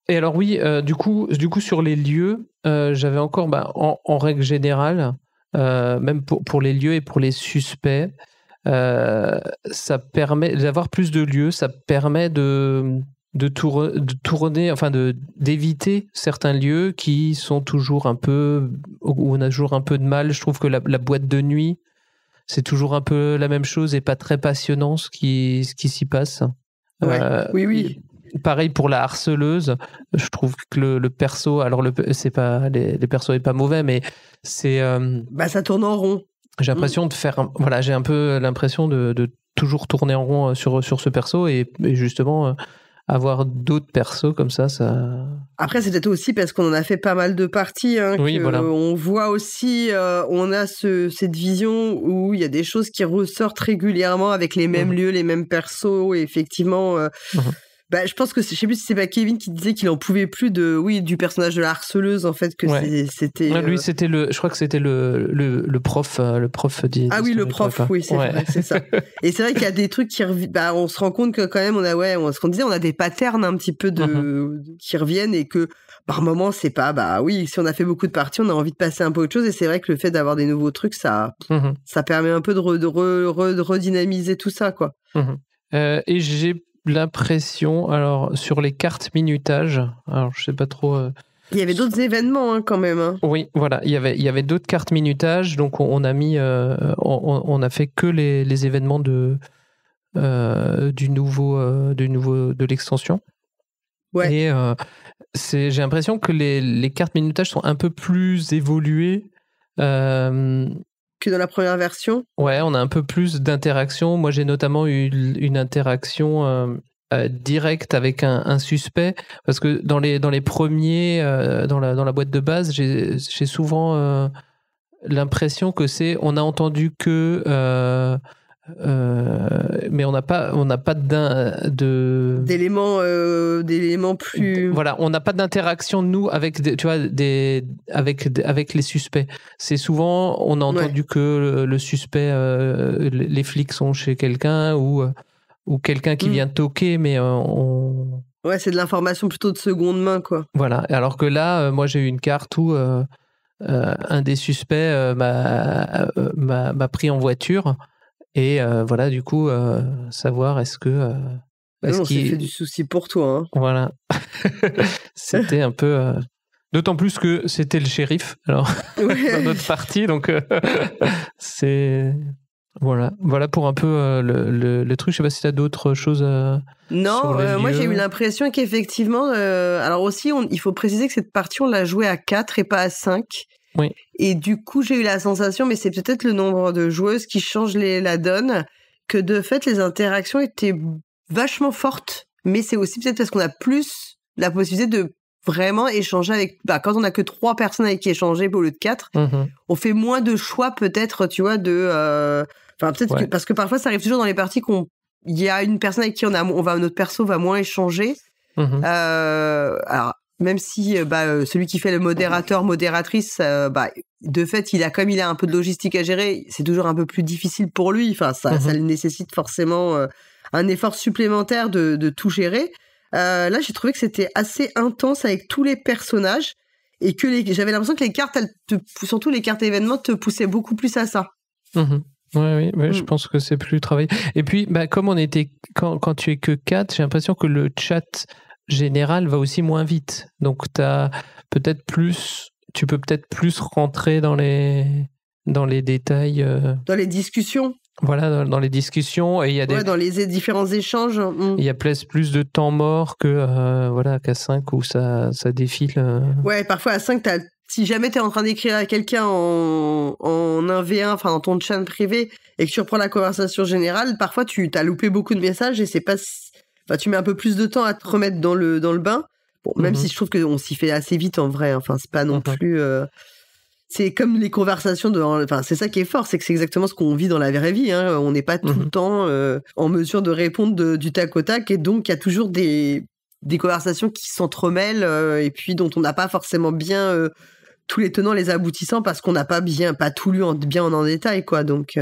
Et alors du coup sur les lieux, j'avais encore, en règle générale, même pour les lieux et pour les suspects, ça permet d'avoir plus de lieux, ça permet de tourner, enfin d'éviter certains lieux qui sont toujours un peu où on a toujours un peu de mal. Je trouve que la boîte de nuit, c'est toujours un peu la même chose et pas très passionnant ce qui s'y passe. Ouais. Oui. Pareil pour la harceleuse, je trouve que le perso, alors c'est pas les persos est pas mauvais, mais c'est ça tourne en rond. J'ai l'impression de faire j'ai un peu l'impression de toujours tourner en rond sur ce perso et justement avoir d'autres persos comme ça. Après, c'est peut-être aussi parce qu'on en a fait pas mal de parties. Oui, voilà. On voit aussi, on a cette vision où il y a des choses qui ressortent régulièrement avec les mêmes lieux, les mêmes persos. Et effectivement, je pense que je sais plus si c'est pas Kevin qui disait qu'il en pouvait plus du personnage de la harceleuse en fait que c'était. Lui, c'était je crois que c'était le prof, le prof. Oui, c'est vrai, c'est ça. Et c'est vrai qu'il y a des trucs qui on se rend compte que quand même ce qu'on disait, on a des patterns un petit peu qui reviennent et que par moment c'est pas si on a fait beaucoup de parties, on a envie de passer un peu autre chose et c'est vrai que le fait d'avoir des nouveaux trucs, ça permet un peu de redynamiser tout ça quoi. Et j'ai l'impression, alors sur les cartes minutage, alors je sais pas trop. Il y avait d'autres événements quand même. Oui, voilà, il y avait d'autres cartes minutage, donc on a mis, on a fait que les événements de l'extension. Ouais. Et j'ai l'impression que les cartes minutage sont un peu plus évoluées. Que dans la première version. Ouais, on a un peu plus d'interaction. Moi, j'ai notamment eu une interaction directe avec un suspect, parce que dans les premiers, dans la boîte de base, j'ai souvent l'impression que on a entendu que mais on n'a pas d'éléments plus. Voilà, on n'a pas d'interaction nous avec avec les suspects. C'est souvent on a entendu que le suspect, les flics sont chez quelqu'un ou quelqu'un qui vient toquer, mais Ouais, c'est de l'information plutôt de seconde main, quoi. Voilà. Alors que là, moi j'ai eu une carte où un des suspects m'a pris en voiture. Et voilà, du coup, savoir est-ce on s'est fait du souci pour toi. Voilà. C'était un peu... D'autant plus que c'était le shérif, alors, dans notre partie, donc c'est... Voilà pour un peu le truc. Je sais pas si tu as d'autres choses Non, moi j'ai eu l'impression qu'effectivement... alors aussi, il faut préciser que cette partie, on l'a jouée à 4 et pas à 5. Oui. Et du coup, j'ai eu la sensation, mais c'est peut-être le nombre de joueuses qui change la donne, que de fait, les interactions étaient vachement fortes. Mais c'est aussi peut-être parce qu'on a plus la possibilité de vraiment échanger avec... quand on a que 3 personnes avec qui échanger au lieu de 4, on fait moins de choix peut-être, tu vois, peut-être que... Parce que parfois, ça arrive toujours dans les parties il y a une personne avec qui notre perso va moins échanger. Alors... Même si celui qui fait le modératrice, de fait, il a un peu de logistique à gérer, c'est toujours un peu plus difficile pour lui. Enfin, ça nécessite forcément un effort supplémentaire de tout gérer. Là, j'ai trouvé que c'était assez intense avec tous les personnages et que j'avais l'impression que les cartes, surtout les cartes événements, te poussaient beaucoup plus à ça. Oui, je pense que c'est plus travaillé. Et puis, comme on était quand tu es que 4, j'ai l'impression que le chat général va aussi moins vite. Donc tu peux peut-être plus rentrer dans les détails. Dans les discussions. Voilà, dans les discussions. Et il y a dans les différents échanges. Il y a plus de temps mort qu'à 5 où ça défile. Ouais, parfois à 5, si jamais tu es en train d'écrire à quelqu'un en 1v1, enfin dans ton chat privé, et que tu reprends la conversation générale, parfois tu as loupé beaucoup de messages et c'est pas... Enfin, tu mets un peu plus de temps à te remettre dans le bain. Bon, même si je trouve qu'on s'y fait assez vite en vrai. Enfin, c'est pas non plus... C'est comme les conversations Enfin, c'est ça qui est fort, c'est que c'est exactement ce qu'on vit dans la vraie vie. On n'est pas tout le temps en mesure de répondre du tac au tac. Et donc, il y a toujours des conversations qui s'entremêlent et puis dont on n'a pas forcément bien tous les tenants, les aboutissants parce qu'on n'a pas tout lu bien en détail, quoi. Donc...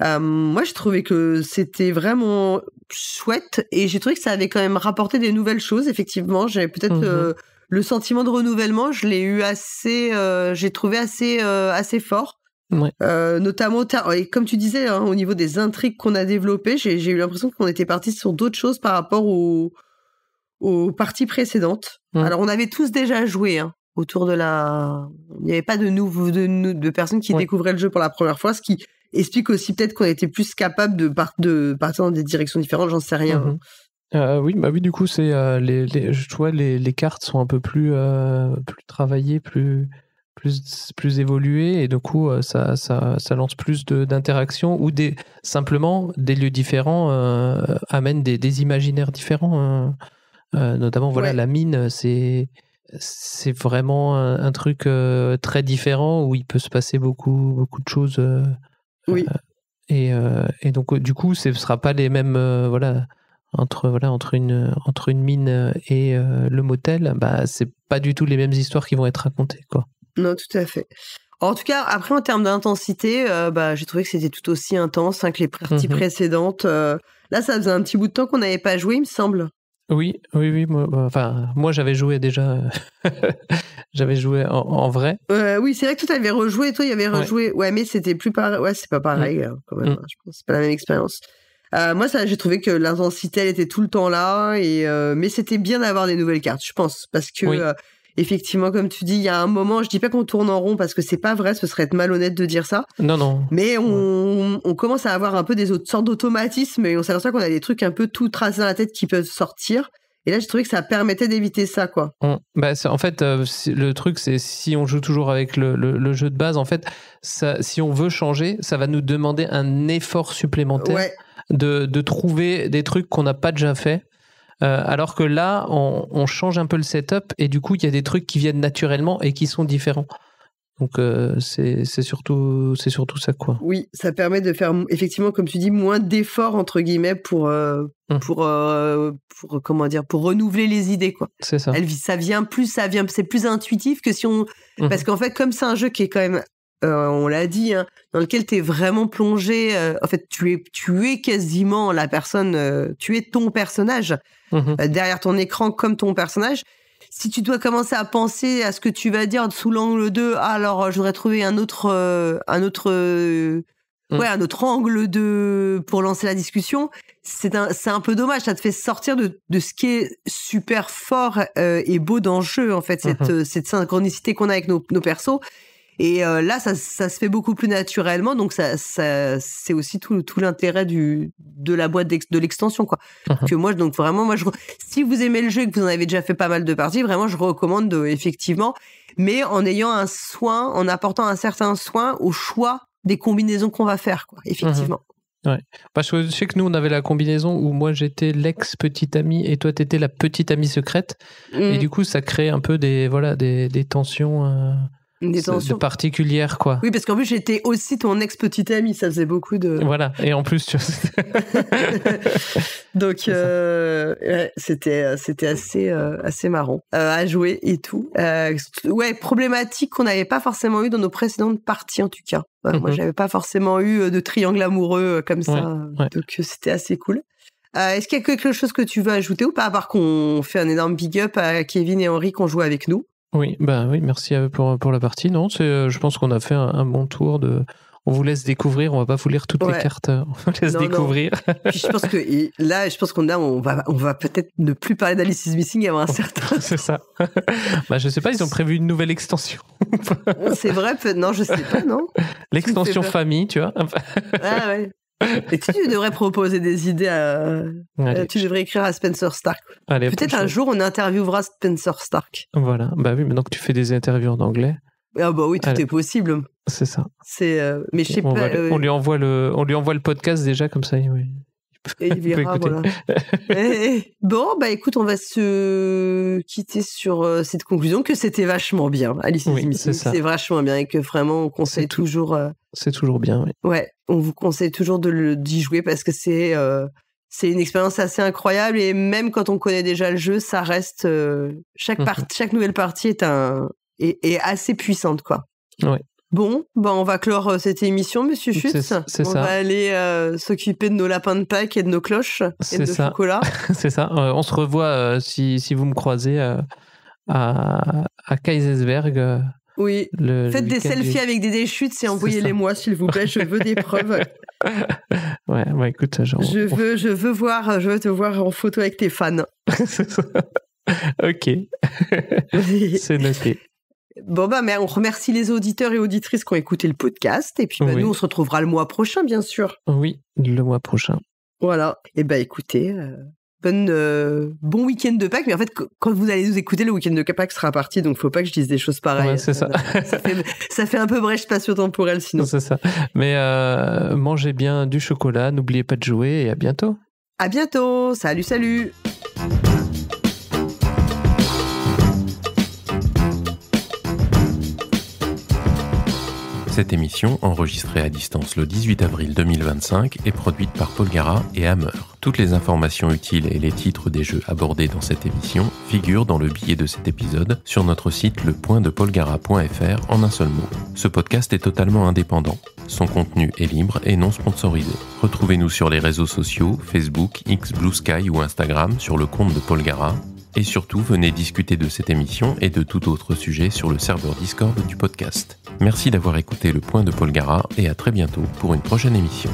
moi, j'ai trouvé que c'était vraiment chouette et j'ai trouvé que ça avait quand même rapporté des nouvelles choses. Effectivement, j'avais peut-être le sentiment de renouvellement. Je l'ai eu j'ai trouvé assez fort. Ouais. Notamment, et comme tu disais, au niveau des intrigues qu'on a développées, j'ai eu l'impression qu'on était parti sur d'autres choses par rapport aux parties précédentes. Alors, on avait tous déjà joué, autour de il n'y avait pas de personnes qui découvraient le jeu pour la première fois, ce qui explique aussi peut-être qu'on était plus capable de partir dans des directions différentes, j'en sais rien. Oui, du coup, c'est je vois les cartes sont un peu plus travaillées, plus évoluées, et du coup, ça lance plus d'interactions, ou simplement des lieux différents amènent des imaginaires différents. Notamment, voilà, la mine, c'est vraiment un truc très différent où il peut se passer beaucoup de choses. Et donc, du coup, ce ne sera pas les mêmes. Entre une mine et le motel, c'est pas du tout les mêmes histoires qui vont être racontées, quoi. Non, tout à fait. En tout cas, après, en termes d'intensité, j'ai trouvé que c'était tout aussi intense que les parties précédentes. Là, ça faisait un petit bout de temps qu'on n'avait pas joué, il me semble. Oui. Moi, j'avais joué déjà. J'avais joué en vrai. Oui, c'est vrai que toi, t'avais rejoué. Toi, il y avait rejoué. Ouais, mais c'était plus pareil. Ouais, c'est pas pareil, quand même. Je pense que c'est pas la même expérience. Moi, j'ai trouvé que l'intensité, elle était tout le temps là. Mais c'était bien d'avoir des nouvelles cartes, je pense. Parce que, effectivement, comme tu dis, il y a un moment, je dis pas qu'on tourne en rond parce que c'est pas vrai, ce serait être malhonnête de dire ça. Non. Mais on commence à avoir un peu des autres sortes d'automatismes et on s'aperçoit qu'on a des trucs un peu tout tracés dans la tête qui peuvent sortir. Et là, j'ai trouvé que ça permettait d'éviter ça, quoi. En fait, le truc, c'est si on joue toujours avec le jeu de base, en fait, si on veut changer, ça va nous demander un effort supplémentaire de trouver des trucs qu'on n'a pas déjà fait. Alors que là, on change un peu le setup et du coup, il y a des trucs qui viennent naturellement et qui sont différents. Donc, c'est surtout ça, quoi. Oui, ça permet de faire, effectivement, comme tu dis, moins d'efforts, entre guillemets, pour renouveler les idées, quoi. C'est ça. C'est plus intuitif que si on... Parce qu'en fait, comme c'est un jeu qui est quand même, on l'a dit, dans lequel tu es vraiment plongé, en fait, tu es quasiment la personne, tu es ton personnage, derrière ton écran comme ton personnage. Si tu dois commencer à penser à ce que tu vas dire sous l'angle de alors je voudrais trouver un autre angle pour lancer la discussion, c'est un peu dommage, ça te fait sortir de ce qui est super fort et beau dans le jeu, en fait, cette synchronicité qu'on a avec nos persos. Et là, ça se fait beaucoup plus naturellement, donc ça c'est aussi tout l'intérêt de la boîte de l'extension, quoi. Que moi, donc vraiment, si vous aimez le jeu et que vous en avez déjà fait pas mal de parties, vraiment, je recommande effectivement, mais en ayant en apportant un certain soin au choix des combinaisons qu'on va faire, quoi. Effectivement. Ouais. Parce que je sais que nous, on avait la combinaison où moi j'étais l'ex-petite amie et toi t'étais la petite amie secrète, et du coup, ça crée un peu des tensions. Des tensions particulières, quoi. Oui, parce qu'en plus, j'étais aussi ton ex-petite amie, ça faisait beaucoup de... Voilà, et en plus, tu vois... Donc, c'était assez marrant à jouer et tout. Problématique qu'on n'avait pas forcément eu dans nos précédentes parties, en tout cas. Moi, j'avais pas forcément eu de triangle amoureux comme ça, donc c'était assez cool. Est-ce qu'il y a quelque chose que tu veux ajouter ou pas, à part qu'on fait un énorme big up à Kevin et Henri qui ont joué avec nous? Oui, merci pour la partie. Non, je pense qu'on a fait un bon tour de... On vous laisse découvrir, on va pas vous lire toutes les cartes, on vous laisse découvrir. Puis je pense qu'on va peut-être ne plus parler d'Alice is Missing avant un certain temps. C'est ça. Je sais pas, ils ont prévu une nouvelle extension. C'est vrai, non, je sais pas, non. L'extension famille, tu vois. Ah ouais. Et tu devrais proposer des idées tu devrais écrire à Spencer Stark. Allez, peut-être un jour on interviewera Spencer Stark. Voilà, oui, maintenant que tu fais des interviews en anglais. Ah oui, tout est possible. C'est ça. Mais je sais pas. On lui envoie le podcast déjà, comme ça. Oui. Et il verra, voilà. Bon, écoute, on va se quitter sur cette conclusion que c'était vachement bien. Alice is Missing, c'est vachement bien et que vraiment on conseille toujours. C'est toujours bien, oui. Ouais, on vous conseille toujours d'y jouer parce que c'est une expérience assez incroyable et même quand on connaît déjà le jeu, ça reste chaque nouvelle partie est assez puissante, quoi. Ouais. Bon, on va clore cette émission, Monsieur Schutz. On va aller s'occuper de nos lapins de Pâques et de nos cloches et de nos chocolats. C'est ça. On se revoit si vous me croisez à Kaisersberg. Oui. Faites des selfies avec des déchutes et envoyez-les-moi, s'il vous plaît. Je veux des preuves. Ouais, écoute, je veux te voir en photo avec tes fans. Ok. C'est noté. Bon, mais on remercie les auditeurs et auditrices qui ont écouté le podcast. Et puis, nous, on se retrouvera le mois prochain, bien sûr. Oui, le mois prochain. Voilà. Et écoutez, bon week-end de Pâques. Mais en fait, quand vous allez nous écouter, le week-end de Pâques sera parti. Donc, faut pas que je dise des choses pareilles. Ouais, c'est ça. Ça fait un peu brèche spatio-temporelle, sinon. C'est ça. Mais mangez bien du chocolat. N'oubliez pas de jouer et à bientôt. À bientôt. Salut. Cette émission, enregistrée à distance le 18 avril 2025, est produite par Paul Gara et Hammer. Toutes les informations utiles et les titres des jeux abordés dans cette émission figurent dans le billet de cet épisode sur notre site lepointdepolgara.fr en un seul mot. Ce podcast est totalement indépendant. Son contenu est libre et non sponsorisé. Retrouvez-nous sur les réseaux sociaux, Facebook, X, Blue Sky ou Instagram sur le compte de Paul Gara. Et surtout, venez discuter de cette émission et de tout autre sujet sur le serveur Discord du podcast. Merci d'avoir écouté Le Point de Paul Gara et à très bientôt pour une prochaine émission.